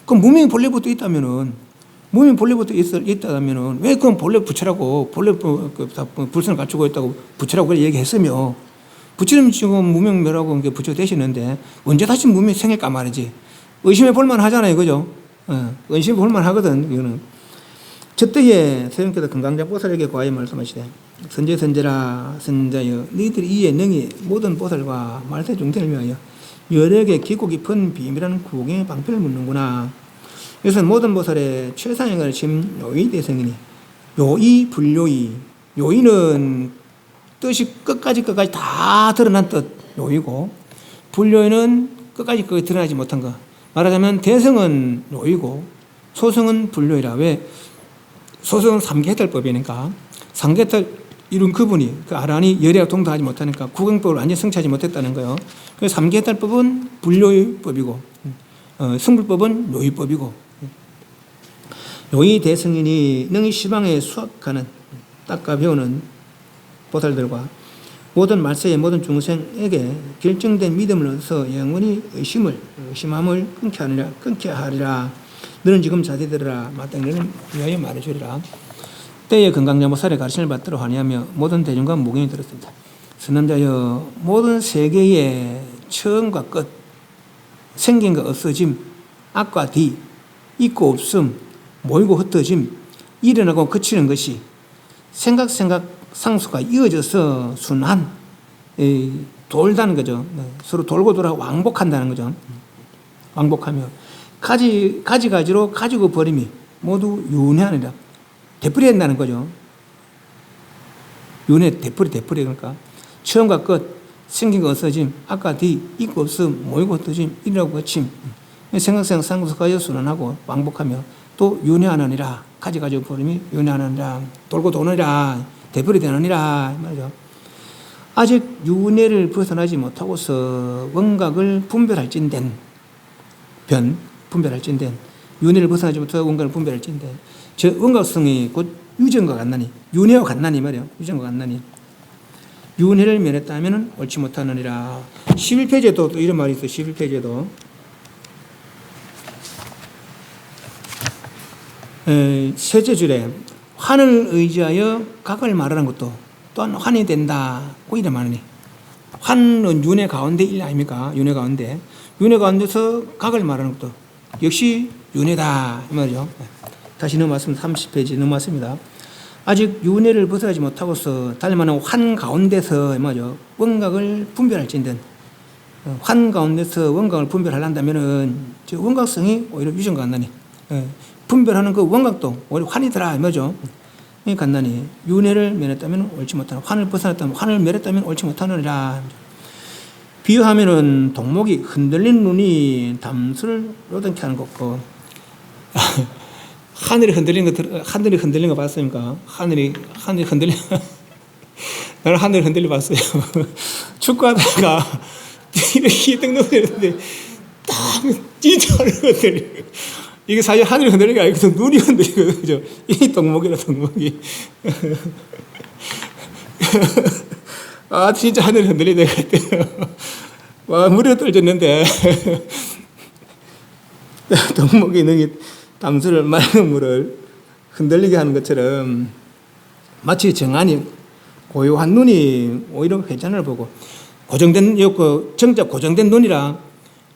그럼 무명이 본래부터 있다면은, 무명이 본래부터 있다면은 왜 그건 본래 부처라고, 본래 불생을 갖추고 있다고 부처라고 얘기했으며, 부처님 지금 무명멸하고 부처 되시는데 언제 다시 무명이 생길까 말이지. 의심해 볼만 하잖아요. 그죠? 의심해 볼만 하거든. 이거는. 저때에 세존께서 금강장보살에게 과히 말씀하시되, 선제라 선자여, 너희들이 이에 능히 모든 보살과 말세 중생을 위하여 여력의 깊고 깊은 비밀한 구공의 방편을 묻는구나. 이것은 모든 보살의 최상의 가르침 요의 대성이니, 요의 불요의, 요의는 뜻이 끝까지 다 드러난 뜻 요의고, 불요의는 끝까지 드러나지 못한 것. 말하자면 대성은 요의고 소성은 불요의라. 왜? 소성은 삼계해탈법이니까, 삼계해탈 이룬 그분이, 아란이 열애와 동등하지 못하니까 구경법을 완전히 성취하지 못했다는 거예요. 그래서 삼계해탈법은 불요의법이고, 승불법은 요의법이고, 요의 대승인이 능히 시방에 수학하는, 닦아 배우는 보살들과 모든 말세의 모든 중생에게 결정된 믿음을 얻어서 영원히 의심함을 끊게 하리라. 너는 지금 자세히 들으라. 마땅히는 위하여 말해주리라. 때에 금강장보살의 가르침을 받도록 하냐며 모든 대중과 무경이 들었습니다. 선남자여, 모든 세계의 처음과 끝, 생긴과 없어짐, 악과 뒤, 있고 없음, 모이고 흩어짐, 일어나고 그치는 것이 생각 상수가 이어져서 순환, 돌다는 거죠. 서로 돌고 돌아 왕복한다는 거죠. 왕복하며 가지로 가지고 버림이 모두 윤회하니라. 되풀이 한다는 거죠. 윤회, 되풀이 그러니까 처음과 끝, 생긴 거 없어짐, 아까 뒤, 있고 없음, 모이고 흩어짐, 이라고 거침, 생각 상수가 순환하고 왕복하며 또 윤회하느니라. 가지고 버림이 윤회하느니라. 돌고 도느니라. 되풀이 되느니라 말이죠. 아직 윤회를 벗어나지 못하고서 원각을 분별할진된 윤회를 벗어나지 못하고 원각을 분별할진된 저 원각성이 곧 유전과 같나니, 윤회와 같나니 말이에요. 유전과 같나니 윤회를 면했다면 옳지 못하느니라. 11페이지에도 또 이런 말이 있어요. 11페이지에도 셋째 줄에 환을 의지하여 각을 말하는 것도 또한 환이 된다고 이래 말하니, 환은 윤회 가운데 일 아닙니까? 윤회 가운데서 각을 말하는 것도 역시 윤회다 이 말이죠. 다시 넘어왔습니다. 30페이지 넘어왔습니다. 아직 윤회를 벗어나지 못하고서 달리 말하면 환 가운데서 이 말이죠. 원각을 분별할진된, 환 가운데서 원각을 분별하려면 저 원각성이 오히려 유전과 같나니, 분별하는 그 원각도 오히려 환이더라 이 말이죠. 간단히 윤회를 면했다면 옳지 못하는, 환을 벗어났다면, 환을 면했다면 옳지 못하느니라. 비유하면은 동목이 흔들리는 눈이 담수를 요동케 하는 것고, 하늘이 흔들리는 거 봤습니까? 하늘이 흔들리 나는 하늘이 흔들리 봤어요. 축구하다가 이렇게 등 넘어지는데 딱 진짜 흔들려. 이게 사실 하늘이 흔들리는 게 아니고 눈이 흔들리거든요. 이 동목이라 동목이. 아, 진짜 하늘이 흔들리네, 그랬대요. 와, 물에 떨어졌는데, 덕목이 능이 담수를, 맑은 물을 흔들리게 하는 것처럼 마치 정한이 고요한 눈이 오히려 회전을 보고 고정된, 정작 고정된 눈이랑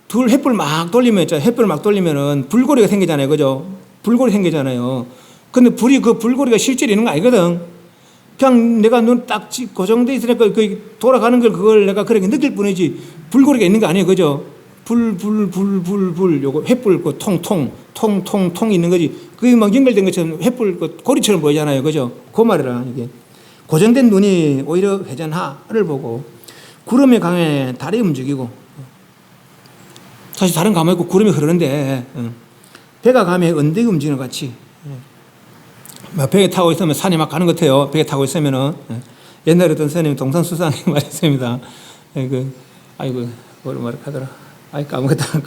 둘 햇불 막 돌리면, 햇불 막 돌리면은 불고리가 생기잖아요. 그죠? 불고리 생기잖아요. 근데 그 불고리가 실제로 있는 거 아니거든. 그냥 내가 눈 딱 고정돼 있으니까 그 돌아가는 걸 그걸 내가 그렇게 느낄 뿐이지 불고리가 있는 거 아니에요. 그죠? 요거 햇불 그 통 있는 거지. 그게 막 연결된 것처럼 햇불 그 고리처럼 보이잖아요. 그죠? 그 말이라 이게. 고정된 눈이 오히려 회전하를 보고 구름의 강에 달이 움직이고 사실 다른 가만히 있고 구름이 흐르는데 배가 가면 언덕이 움직이는 것 같이 배에 타고 있으면 산이 막 가는 것 같아요. 배에 타고 있으면은 옛날에 어떤 선생님 동산수상이 말했습니다. 아이고 뭐를 말하더라. 아이 까먹었다.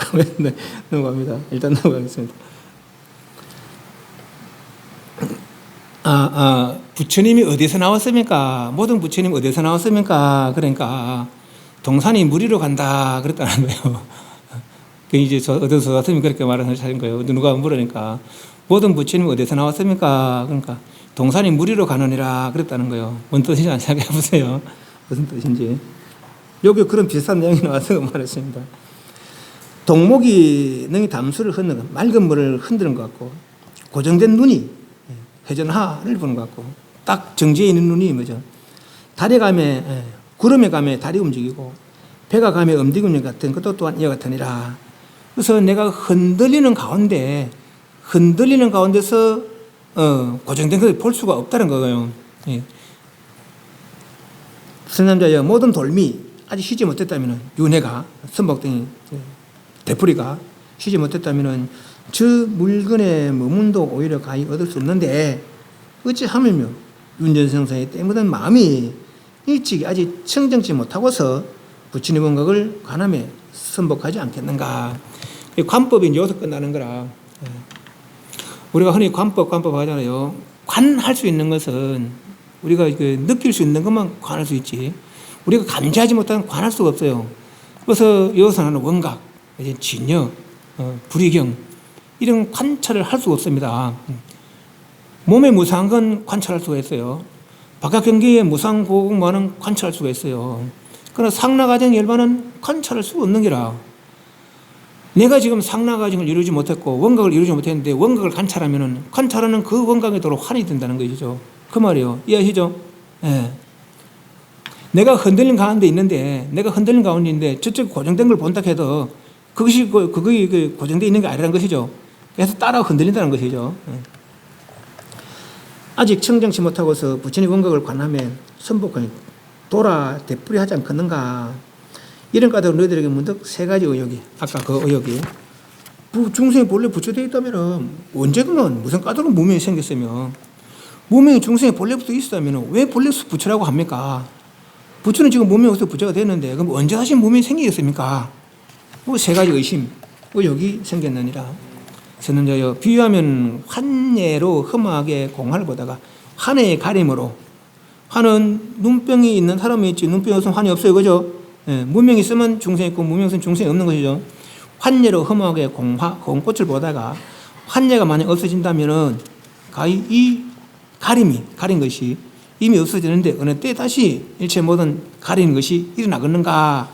넘어갑니다. 일단 넘어가겠습니다. 부처님이 어디서 나왔습니까? 모든 부처님 어디서 나왔습니까? 그러니까 동산이 무리로 간다 그랬다는 거예요. 그 이제 어디서 나왔습니까? 그렇게 말하는 거예요. 누가 물으니까 모든 부처님 어디서 나왔습니까? 그러니까 동산이 무리로 가느니라 그랬다는 거예요. 뭔 뜻인지 안 생각해 보세요. 무슨 뜻인지. 여기 그런 비슷한 내용이 나와서 말했습니다. 동목이 능히 담수를 흔드는 것, 맑은 물을 흔드는 것 같고 고정된 눈이 회전하를 보는 것 같고 딱 정지해 있는 눈이 뭐죠? 달에 가면 구름에 가면 달이 움직이고 배가 가면 엄디군요 같은 것도 또한 이와 같으니라. 그래서 내가 흔들리는 가운데서 고정된 것을 볼 수가 없다는 거예요. 선남자여 모든 돌미 아직 쉬지 못했다면 윤회가 선복등이 되풀이가 쉬지 못했다면 저 물건의 머문도 오히려 가히 얻을 수 없는데 어찌하물며 윤전성사에 때묻은 마음이 일찍이 아직 청정치 못하고서 부처님 원각을 관함에 선복하지 않겠는가. 관법이 여기서 끝나는 거라. 우리가 흔히 관법 하잖아요. 관할 수 있는 것은 우리가 느낄 수 있는 것만 관할 수 있지 우리가 감지하지 못하면 관할 수가 없어요. 그래서 여기서 나는 원각, 진여, 불의경 이런 관찰을 할 수가 없습니다. 몸에 무상한 건 관찰할 수가 있어요. 바깥 경계에 무상 고공만은 관찰할 수가 있어요. 그러나 상나가정 열반은 관찰할 수가 없는 게라. 내가 지금 상나가정을 이루지 못했고 원각을 이루지 못했는데 원각을 관찰하는 그 원각에 도로 환이 된다는 것이죠. 그 말이에요. 이해하시죠? 예. 내가 흔들린 가운데 있는데 저쪽 고정된 걸 본다 해도 그것이 고정되어 있는 게 아니라는 것이죠. 그래서 따라 흔들린다는 것이죠. 아직 청정치 못하고서 부처님 원각을 관함에 선복하니 돌아 되풀이하지 않겠는가. 이런 까닭으로 너희들에게 문득 세 가지 의혹이 아까 그 의혹이 중생이 본래 부처되어 있다면 언제건 무슨 까닭으로 무명이 생겼으면 무명이 중생이 본래부터 있었다면 왜 본래 부처라고 합니까? 부처는 지금 무명에서 부처가 됐는데 그럼 언제 다시 무명이 생기겠습니까? 세 가지 의혹이 생겼느니라. 선언자여 비유하면 환예로 험하게 공화를 보다가 환의 가림으로 환은 눈병이 있는 사람이 있지 눈병이 없으면 환이 없어요. 그죠? 무명이 있으면 중생이 있고 무명이 있으면 중생이 없는 것이죠. 환예로 험하게 공꽃을 보다가 환예가 만약 없어진다면은 가히 이 가린 것이 이미 없어지는데 어느 때 다시 일체 모든 가리는 것이 일어나겠는가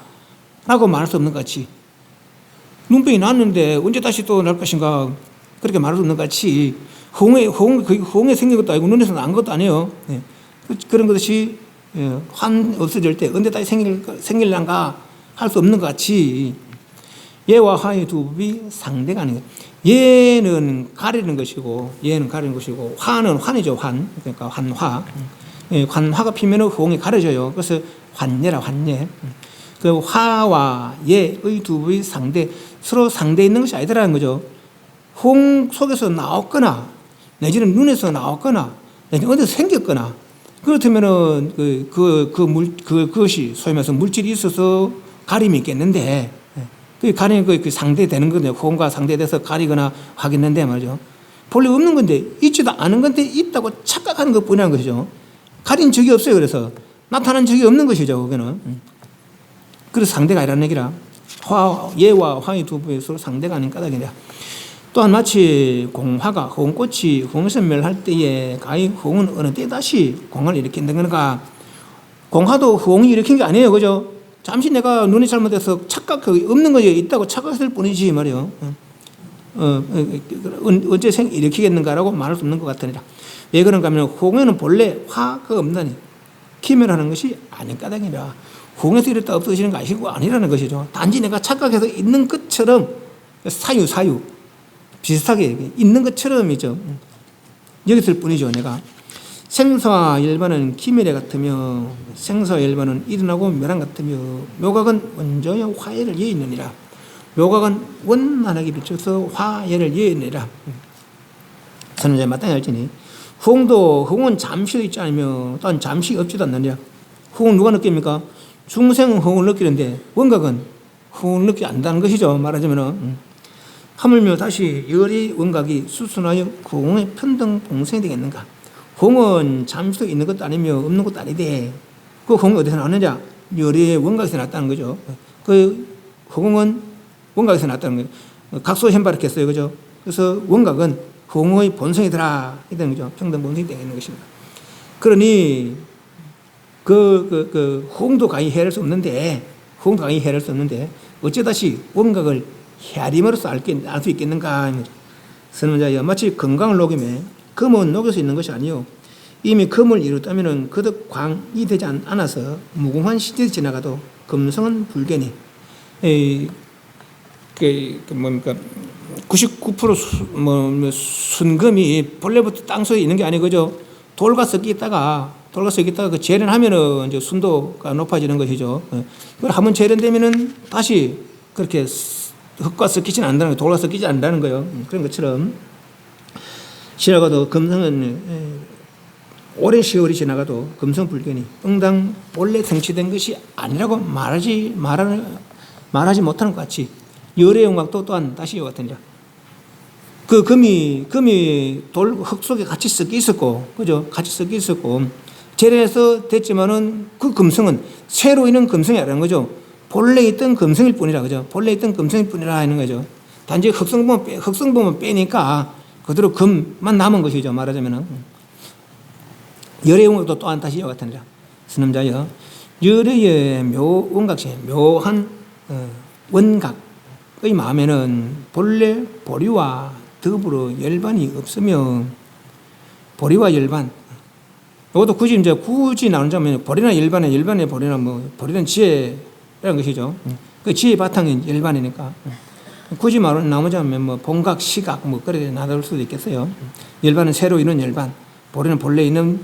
라고 말할 수 없는 것 같이 눈병이 났는데 언제 다시 또 날 것인가 그렇게 말할 수 없는 것 같이 홍에 생긴 것도 아니고 눈에서 난 것도 아니에요. 그런 것이 환 없어질 때 언제 다시 생길란가 할 수 없는 것 같이 예와 화의 두 법이 상대가 아닌 거예요. 예는 가리는 것이고 화는 환이죠. 그러니까 환화. 환화가 피면은 홍이 가려져요. 그래서 환예라. 그 화와 예의 두 법이 서로 상대 있는 것이 아니더라는 거죠. 홍 속에서 나왔거나 내지는 눈에서 나왔거나 내지는 어디서 생겼거나 그렇다면은 그것이 소위 말해서 물질이 있어서 가림이 있겠는데 그 가림이 그 상대되는 건데 홍과 상대돼서 가리거나 하겠는데 말이죠. 본래 없는 건데 있지도 않은 건데 있다고 착각하는 것 뿐이라는 것이죠. 가린 적이 없어요. 그래서 나타난 적이 없는 것이죠. 그거는. 그래서 상대가 아니라는 얘기라. 예와 화의 두 부에 서로 상대가 아닌 까닭이냐. 또한 마치 공화가 호응꽃이 호응선멸할 때에 가히 호응은 어느 때 다시 공화를 일으킨다는 거니까 공화도 호응이 일으킨 게 아니에요. 그죠? 잠시 내가 눈이 잘못해서 착각이 없는 것이 있다고 착각했을 뿐이지 말이요. 언제 일으키겠는가라고 말할 수 없는 것 같으니라. 왜 그런가 하면 호응에는 본래 화가 없나니 기멸하는 것이 아닌 까닭이라. 호응에서 이랬다 없어지는 거 아니라는 것이죠. 단지 내가 착각해서 있는 것처럼 사유 비슷하게 있는 것처럼이죠. 여기서 뿐이죠. 내가 생사와 일반은 기멸에 같으며 생사와 일반은 일어나고 멸한 같으며 묘각은 원조의 화해를 예있느니라. 묘각은 원만하게 비춰서 화해를 예있느니라. 선언자에 마땅히 할지니 호응은 잠시 있지 않으며 또한 잠시 없지도 않느니라. 호응 누가 느낍니까? 중생은 호응을 느끼는데 원각은 호응을 느끼지 않는다는 것이죠. 말하자면은 하물며 다시 열의 원각이 수순하여 호응의 편등 봉생이 되겠는가? 호응은 잠시도 있는 것도 아니며 없는 것도 아니되 그 호응이 어디서 나왔느냐? 열의 원각에서 나왔다는 거죠. 그 호응은 원각에서 나왔다는 거예요. 각소현발을 했어요. 그죠? 그래서 원각은 호응의 본성이더라. 이런 거죠. 평등 본성이 되겠는 것입니다. 그러니 호응도 가히 해할 수 없는데 어쩌다시 원각을 헤아림으로써 알 수 있겠는가? 선언자여 마치 건강을 녹이매 금은 녹일 수 있는 것이 아니요 이미 금을 이뤘다면 그득 광이 되지 않아서 무궁한 시대에 지나가도 금성은 불견이 뭡니까 99% 순금이 본래부터 땅속에 있는 게 아니고죠. 돌과 섞이 있다가 그 재련하면은 이제 순도가 높아지는 것이죠. 그걸 한번 재련되면은 다시 그렇게 흙과 섞이지 않는다는 거예요. 돌과 섞이지 않는다는 거예요. 그런 것처럼 지나가도 금성은 오랜 세월이 지나가도 금성 불견이 응당 본래 성취된 것이 아니라고 말하지 못하는 것 같이 열의 영광도 또한 다시 이와 같으니라. 그 금이 흙 속에 같이 섞여 있었고, 그죠? 같이 섞여 있었고, 재련해서 됐지만은 그 금성은 새로 있는 금성이 아니라는 거죠. 본래 있던 금성일 뿐이라, 그죠? 본래 있던 금성일 뿐이라 하는 거죠. 단지 흑성분만 빼니까 그대로 금만 남은 것이죠. 말하자면은. 열의 영광도 또한 다시 이와 같으니라. 스님자여, 열의 원각시, 묘한 원각의 마음에는 본래 보리와 더불어 열반이 없으며 보리와 열반 이것도 굳이 나누자면 보리나 열반의 보리나 보리는 지혜라는 것이죠. 그 지혜 바탕이 열반이니까 굳이 나누자면 본각, 시각 그렇게 나눌 수도 있겠어요. 열반은 새로 있는 열반, 보리는 본래 있는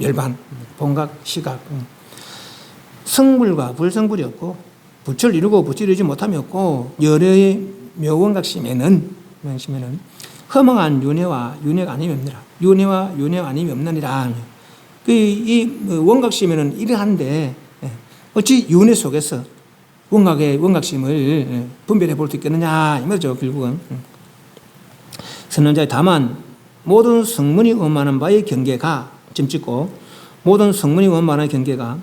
열반, 본각, 시각. 성불과 불성불이 없고 부처를 이루고 부처를 이루지 못함이 없고 열의 묘원각심에는 허망한 윤회와 윤회가 아님이 없느니라. 윤회와 윤회가 아님이 없느니라. 이 원각심에는 이러한데 어찌 윤회 속에서 원각심을 분별해 볼 수 있겠느냐 이 말이죠. 결국은 선언자의 다만 모든 성문이 원만한 바의 경계가 점 찍고 모든 성문이 원만한 경계가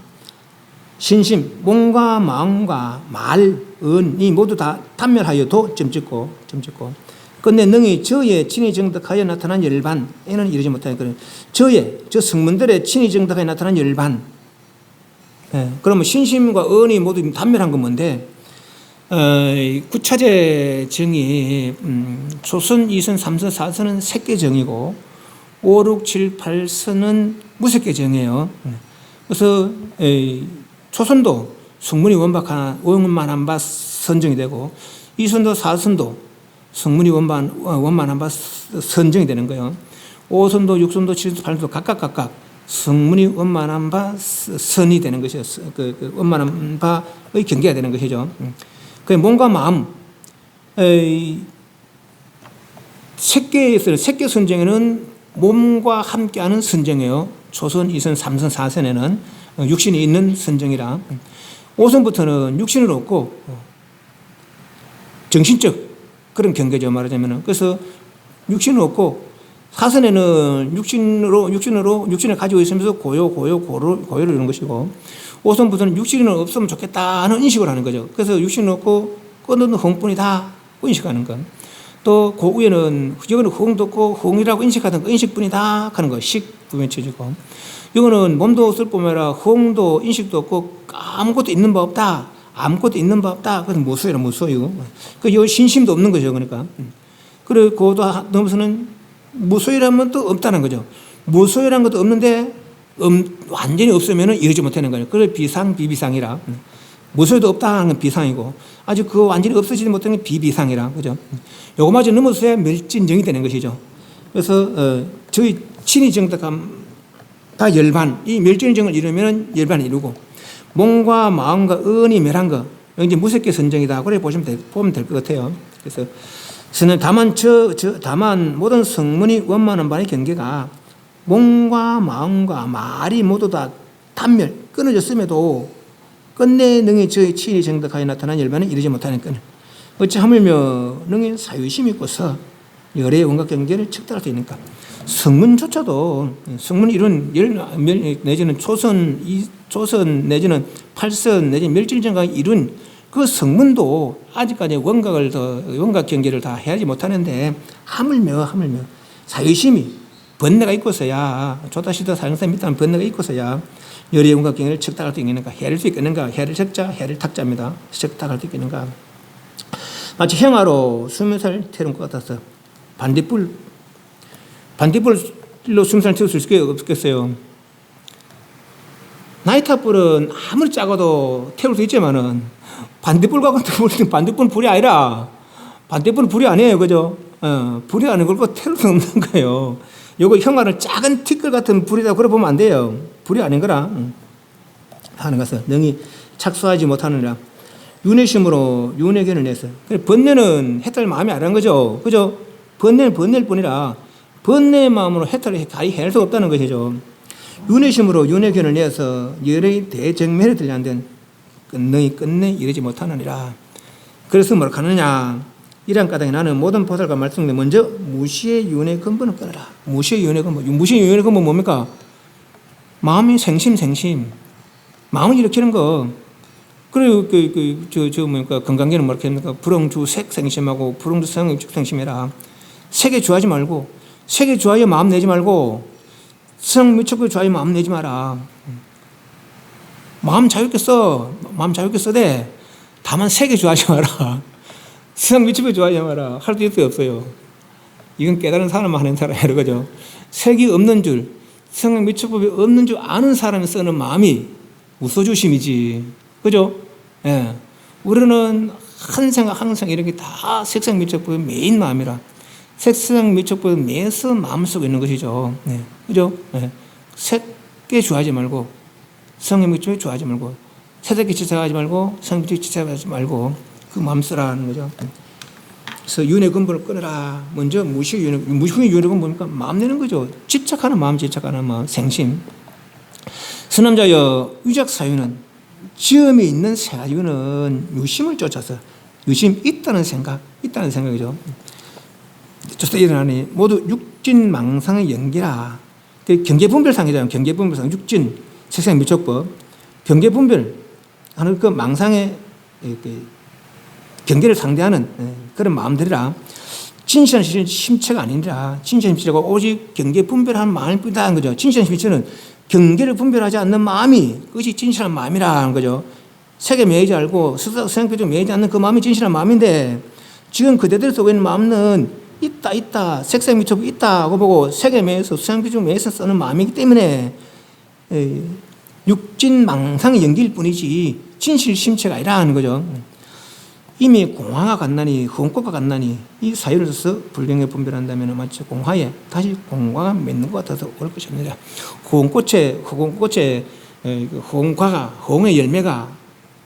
신심, 몸과 마음과 말, 은이 모두 다 단멸하여도 점 찍고 끝내 능히 저의 친히 정득하여 나타난 열반에는 이르지 못하니까 저 성문들의 친히 정득하여 나타난 열반. 그러면 신심과 은이 모두 단멸한 건 뭔데? 구차제 정이 초선, 2선, 3선, 4선은 색계 정이고 5, 6, 7, 8선은 무색계 정이에요. 그래서 초선도 성문이 원만한 바 선정이 되고 2선도 4선도 성문이 원만한 바 선정이 되는 거예요. 5선도 6선도 7선도 8선도 각각 성문이 원만한 바 선이 되는 것이죠. 그 원만한 바의 경계가 되는 것이죠. 그 몸과 마음 색계에서 색계 선정에는 몸과 함께하는 선정이에요. 초선, 2선, 3선, 4선에는 육신이 있는 선정이라 5선부터는 육신을 얻고 정신적 그런 경계죠. 말하자면 그래서 육신을 얻고 사선에는 육신을 가지고 있으면서 고요를 이루는 것이고, 오선부터는 육신은 없으면 좋겠다 하는 인식을 하는 거죠. 그래서 육신은 없고 끝은 흥뿐이다 인식하는 것. 또 그 위에는 여기는 흥도 없고 흥이라고 인식하던 그 인식뿐이다 하는 거, 식부면체주고, 이거는 몸도 없을 뿐만 아니라 흥도 인식도 없고 아무것도 있는 바 없다. 아무것도 있는 바 없다. 그래서 무소유라. 그 신심도 없는 거죠. 그러니까. 그리고 그것도 넘어서는 무소유라면 또 없다는 거죠. 무소유라는 것도 없는데 완전히 없으면 이루지 못하는 거예요. 그래서 비비상이라. 무소유도 없다 하는 건 비상이고, 아직 그 완전히 없어지지 못하는 게 비비상이라. 그죠? 요거마저 넘어서야 멸진정이 되는 것이죠. 그래서, 저희 친이 정덕함 다 열반, 이 멸진정을 이루면 열반을 이루고, 몸과 마음과 은이 멸한 거, 이제 무색계 선정이다. 그래 보면 될 것 같아요. 그래서, 다만 모든 성문이 원만한 바의 경계가 몸과 마음과 말이 모두 다 단멸, 끊어졌음에도 끝내 능히 저의 친이 정덕하여 나타난 열반은 이르지 못하는 건 어찌 하물며 능히 사유심이 있고서 열의 원각 경계를 척달할 수 있는가. 성문조차도 성문 이룬 내지는 초선 내지는 8선 내지는 멸질정각 이룬 그 성문도 아직까지 원각 경계를 다 해야지 못하는데, 하물며 사유심이 번뇌가 있고서야, 조다시도 사용사 밑에 번뇌가 있고서야 열의 원각 경계를 척달할 수 있겠는가. 해를 수 있겠는가. 해를 적자, 해를 탁자입니다. 척달할 수 있겠는가. 마치 행화로 수면살 태우는 것 같아서 반딧불로 수면살 태울 수 없겠어요. 나이타불은 아무리 작아도 태울 수 있지만은 반딧불과 같은 반딧불은 불이 아니라, 반딧불은 불이 아니에요. 그죠? 불이 아닌 걸 태울 수 없는 거예요. 요거 형아를 작은 티끌 같은 불이라고 그래 보면 안 돼요. 불이 아닌 거라 하는 것은 능히 착수하지 못하느니라. 윤회심으로 윤회견을 냈어요. 번뇌는 해탈 마음이 아니란 거죠. 그죠? 번뇌는 번뇌일 뿐이라 번뇌의 마음으로 해탈을 가히 해낼 수 없다는 것이죠. 윤회심으로 윤회견을 내서 열의 대정면에 들려는 데는 끝내 이르지 못하느니라. 그래서 뭐라 하느냐. 이런 까닭에 나는 모든 보살과 말씀에 먼저 무시의 윤회 근본을 끊어라. 무시의 윤회 근본 뭡니까? 마음이 생심. 마음을 일으키는 거. 그리고 건강계는 뭐렇게 합니까? 불응주 색 생심하고 불응주 성육축 생심해라. 색에 주하지 말고, 색에 주하여 마음 내지 말고, 성미축에 주하여 마음 내지 마라. 마음 자유롭게 써대. 다만 색에 주하지 마라. 성미축에 주하지 마라. 할 수 있어요, 없어요? 이건 깨달은 사람만 하는 사람이라는 거죠. 색이 없는 줄, 성미축법이 없는 줄 아는 사람이 쓰는 마음이 무소주심이지. 그죠? 예. 우리는 한 생각, 항상 이렇게 다 색상미적법의 메인 마음이라. 색상미적법의 매서 마음 속에 있는 것이죠. 네. 그죠? 예. 색에 주하지 말고, 성미적에 주하지 말고, 세상에 지착하지 말고, 성미적에 지착하지 말고, 그 마음 쓰라는 거죠. 그래서 윤회 근본을 끊어라. 먼저 무시의 윤회 근본 뭡니까? 마음 내는 거죠. 집착하는 마음, 생심. 선남자여, 유작사유는 지음이 있는 사유는 유심을 쫓아서, 유심 있다는 생각이죠. 쫓아 일어나니 모두 육진망상의 연기라. 경계분별상이잖아요. 경계분별상, 육진, 색상미촉법, 경계분별 하는 그 망상의 경계를 상대하는 그런 마음들이라. 진실한 심체가 아니라, 진실한 심체가 오직 경계분별하는 마음일 뿐이다 하는 거죠. 진실한 심체는 경계를 분별하지 않는 마음이 그것이 진실한 마음이라는 거죠. 색에 매이지 않고 생각에 매이지 않는 그 마음이 진실한 마음인데, 지금 그대들 속에 있는 마음은 있다 색상미촉이 있다고 보고 색에 매여서 생각에 매여서 쓰는 마음이기 때문에 육진망상의 연기일 뿐이지 진실 심체가 아니라는 거죠. 이미 공화가 갔나니 흥꽃과 갔나니 이 사유를 써서 불경에 분별한다면 마치 공화에 다시 공화가 맺는 것 같아서 올 것이 없느냐. 흥꽃의 흥의 열매가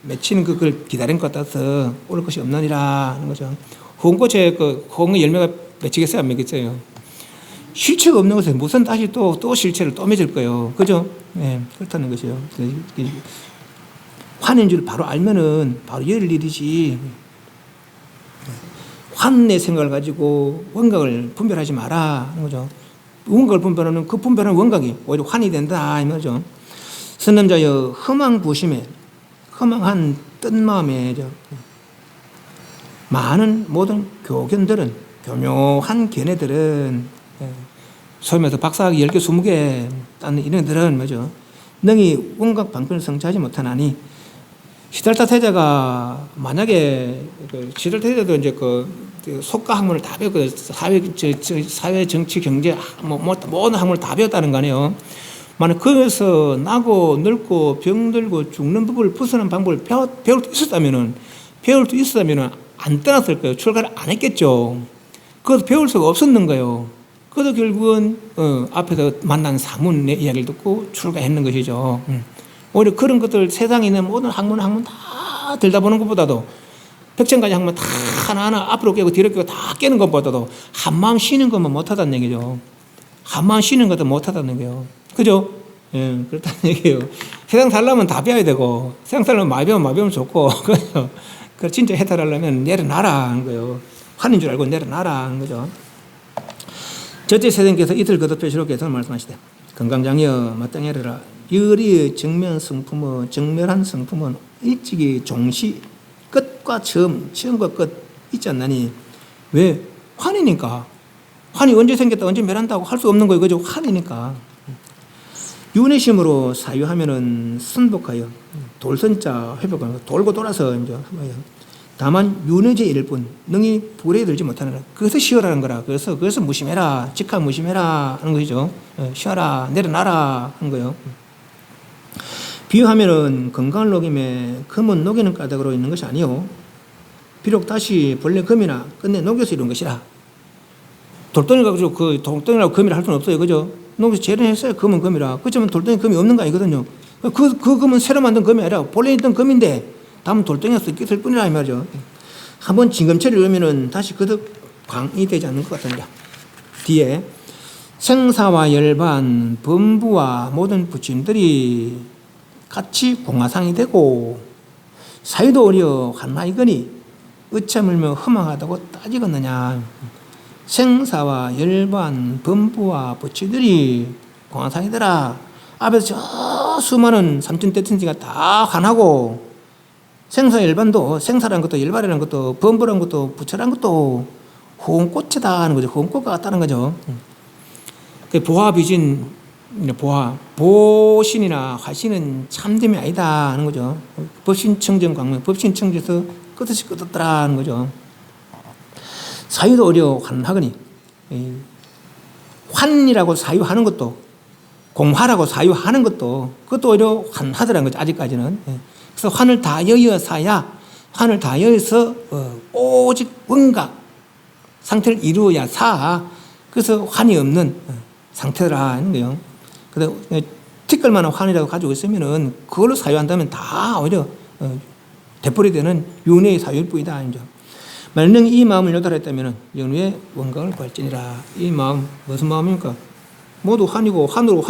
맺히는 그걸 기다린 것 같아서 올 것이 없느니라 하는 거죠. 흥꽃의 그 흥의 열매가 맺히겠어요, 안 맺겠어요? 실체가 없는 것에 무슨 다시 또 실체를 또 맺을 거예요. 그죠? 네, 그렇다는 것이요. 환인 줄 바로 알면은 바로 열릴 일이지. 환의 생각을 가지고 원각을 분별하지 마라 하는 거죠. 원각을 분별하는 그 분별하는 원각이 오히려 환이 된다 이 말이죠. 선남자여 허망 부심에 허망한 뜬 마음에 많은 모든 교견들은 교묘한 견해들은 소위 말해서 박사학위 10개 20개 따는 이런 애들은 뭐죠. 능히 원각 방편을 성취하지 못하나니 시달타 태자가 만약에 시달타 태자도 이제 그 속가 학문을 다 배웠거든요. 사회, 정치, 경제 모든 학문을 다 배웠다는 거 아니에요. 만약 거기서 나고 늙고 병들고 죽는 법을 벗어난 방법을 배울 수 있었다면은 안 떠났을 거예요. 출가를 안 했겠죠. 그것도 배울 수가 없었는 거예요. 그래도 결국은 앞에서 만난 사문의 이야기를 듣고 출가했는 것이죠. 오히려 그런 것들 세상에 있는 모든 학문 다 들다보는 것보다도 100천가지 학문 다 하나하나 앞으로 깨고 뒤로 깨고 다 깨는 것보다도 한마음 쉬는 것만 못하다는 얘기죠. 한마음 쉬는 것도 못하다는 얘기예요. 그죠? 예, 그렇다는 얘기예요. 세상 살려면 다 배워야 되고 세상 살려면 많이 배우면 좋고 그죠? 그 진짜 해탈하려면 내려놔라 하는 거예요. 환인 줄 알고 내려놔라 하는 거죠. 첫째 세상께서 이틀 거듭하시로 개선을 말씀하시되 건강장이여 마땅히 하리라. 열의 정면 성품은 정멸한 성품은 일찍이 종시 끝과 처음과 끝 있지 않나니 왜? 환이니까. 환이 언제 생겼다 언제 멸한다고 할 수 없는 거예요. 그죠? 환이니까. 윤회심으로 사유하면은 선복하여 돌선자 회복하는 돌고 돌아서 이제 다만 윤회제 이를 뿐 능히 불에 들지 못하느라. 그것을 쉬어라는 거라. 그래서 무심해라. 직하 무심해라 하는 것이죠. 쉬어라. 내려놔라 하는 거예요. 비유하면은 건강을 녹임에 금은 녹이는 까닭으로 있는 것이 아니요. 비록 다시 본래 금이나 끝내 녹여서 이룬 것이라. 돌덩이 가지고 그 돌덩이라고 금이라 할 수는 없어요. 그죠? 녹여서 재련했어요. 금은 금이라. 그렇지만 돌덩이 금이 없는 거 아니거든요. 그 금은 새로 만든 금이 아니라 본래 있던 금인데 다음 돌덩이가 섞였을 뿐이라 이 말이죠. 한번 징검체를 이루면은 다시 거듭 광이 되지 않는 것 같습니다. 뒤에 생사와 열반, 범부와 모든 부침들이 같이 공화상이 되고 사유도 어려 한마이거니 어찌하물며 허망하다고 따지겠느냐. 생사와 열반, 범부와 부침들이 공화상이더라. 앞에서 저 수많은 삼천대천지가 다 환하고 생사 열반도 생사라는 것도 열반이라는 것도 범부라는 것도 부처라는 것도 호응꽃이다 하는 거죠. 호응꽃과 같다는 거죠. 보화비진, 보신이나 화신은 참됨이 아니다 하는 거죠. 법신청정광명, 법신청정에서 끝없이 끝없더라 하는 거죠. 사유도 어려 환하거니 환이라고 사유하는 것도 공화라고 사유하는 것도 그것도 오히려 환하더라는 거죠. 아직까지는. 그래서 환을 다 여여사야 환을 다 여여서 오직 원각 상태를 이루어야 사. 그래서 환이 없는 상태라 하는 거예요. 그래서 티끌만한 환이라고 가지고 있으면은 그걸로 사유한다면 다 오히려 되풀이 되는 윤회의 사유일 뿐이다. 만약 이 마음을 요달했다면 영루의 원각을 발전이라. 이 마음 무슨 마음입니까? 모두 환이고 환으로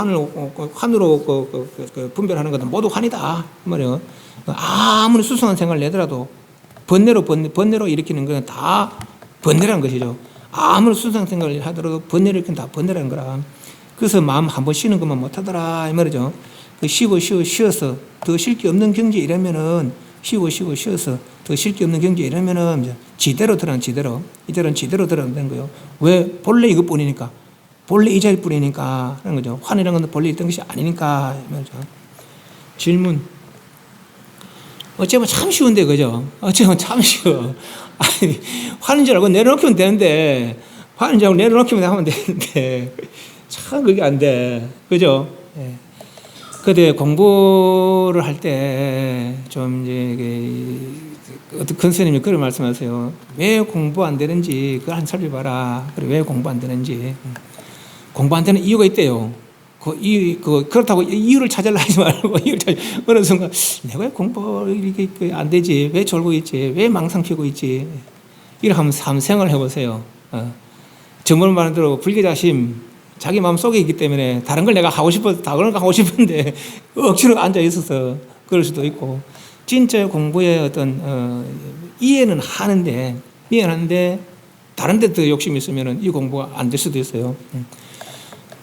분별하는 것은 모두 환이다 말이에요. 아무리 수승한 생각을 내더라도 번뇌로 일으키는 것은 다 번뇌라는 것이죠. 아무리 수승한 생각을 하더라도 번뇌를 일으키는 다 번뇌라는 거라. 그래서 마음 한 번 쉬는 것만 못하더라 이 말이죠. 그 쉬어서 더 쉴 게 없는 경지에 이러면은 쉬어서 더 쉴 게 없는 경지에 이러면은 지대로 들어간 지대로 이제는 지대로 들어간다는 거예요. 왜? 본래 이것뿐이니까. 본래 이 자일 뿐이니까 하는 거죠. 환이라는 건 본래 있던 것이 아니니까 말이죠. 질문. 어쩌면 참 쉬운데 그죠? 어쩌면 참 쉬워. 아니, 환인 줄 알고 내려놓기면 되는데 환인 줄 알고 내려놓기만 하면 되는데 참 그게 안 돼. 그죠? 예. 그때 공부를 할 때 좀 이제 어떤 큰 스님이 그런 말씀하세요. 왜 공부 안 되는지 그걸 한 살펴봐라. 그래 왜 공부 안 되는지. 공부 안 되는 이유가 있대요. 그렇다고 이유를 찾으려 하지 말고 어느 순간 내가 왜 공부 이렇게 안 되지? 왜 졸고 있지? 왜 망상 피고 있지? 이렇게 한번 생각을 해보세요. 정말 말한 대로 불교자심 자기 마음 속에 있기 때문에 다른 걸 내가 하고 싶은데 억지로 앉아 있어서 그럴 수도 있고 진짜 공부에 어떤 이해는 하는데 다른 데 더 욕심이 있으면 이 공부가 안 될 수도 있어요.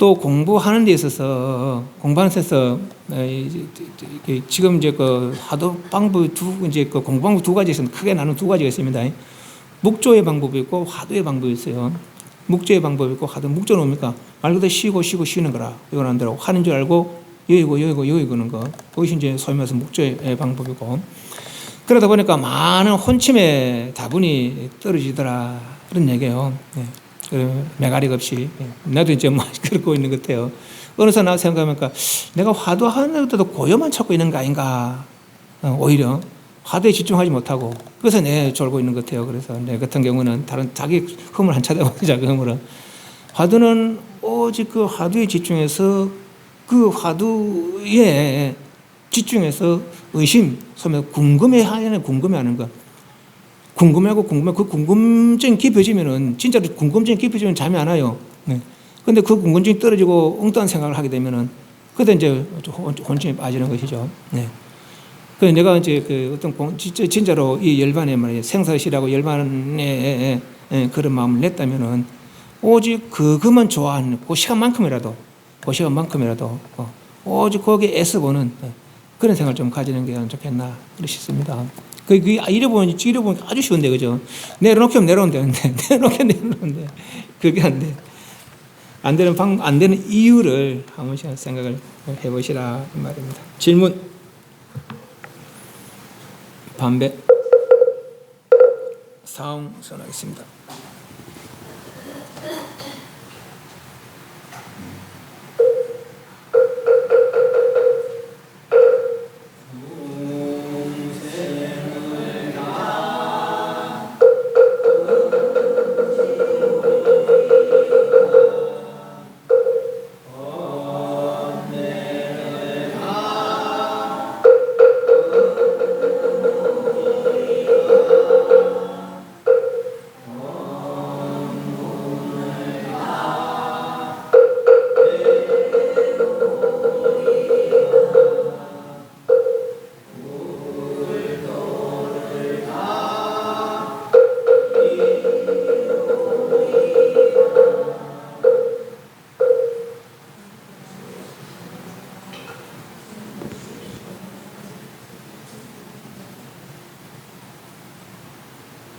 또 공부하는 데 있어서 공부하는 데 있어서 지금 이제 그 화두 방법 이제 그 공부 방법 두 가지 있습니다. 크게 나눈 두 가지가 있습니다. 묵조의 방법이 있고 화두의 방법이 있어요. 묵조의 방법이 있고 화두. 묵조는 뭡니까? 말 그대로 쉬고 쉬는 거라. 이건 안 되라고 하는 줄 알고 여의고는 거. 그것이 이제 소위 말해서 묵조의 방법이고. 그러다 보니까 많은 혼침에 다분히 떨어지더라. 그런 얘기예요. 네. 매가리 없이. 나도 이제 뭐 그러고 있는 것 같아요. 어느새 나 생각하니까 내가 화두하는 것도 고요만 찾고 있는 거 아닌가. 오히려 화두에 집중하지 못하고. 그래서 내 졸고 있는 것 같아요. 그래서 내 같은 경우는 다른 자기 흠을 안 찾아보고 자기 흠을. 화두는 오직 그 화두에 집중해서 그 화두에 집중해서 의심, 소위 궁금해하는 것. 궁금하고 그 궁금증이 깊어지면은 진짜로 궁금증이 깊어지면 잠이 안 와요. 네. 근데 그 궁금증이 떨어지고 엉뚱한 생각을 하게 되면은 그때 이제 혼침에 빠지는 것이죠. 네. 그래서 내가 이제 그 어떤 진짜로 이 열반에 말이에요. 생사시라고 열반에 그런 마음을 냈다면은 오직 그것만 좋아하는 그 시간만큼이라도 오직 거기에 애써보는 그런 생각을 좀 가지는 게 좋겠나 그러셨습니다. 잃어보면 아주 쉬운데, 그죠? 내려놓으면 내려오는데, 내려놓으면 그게 안 돼. 안 되는 이유를 한 번씩 생각을 해보시라, 이 말입니다. 질문. 반배. 사응 선하겠습니다.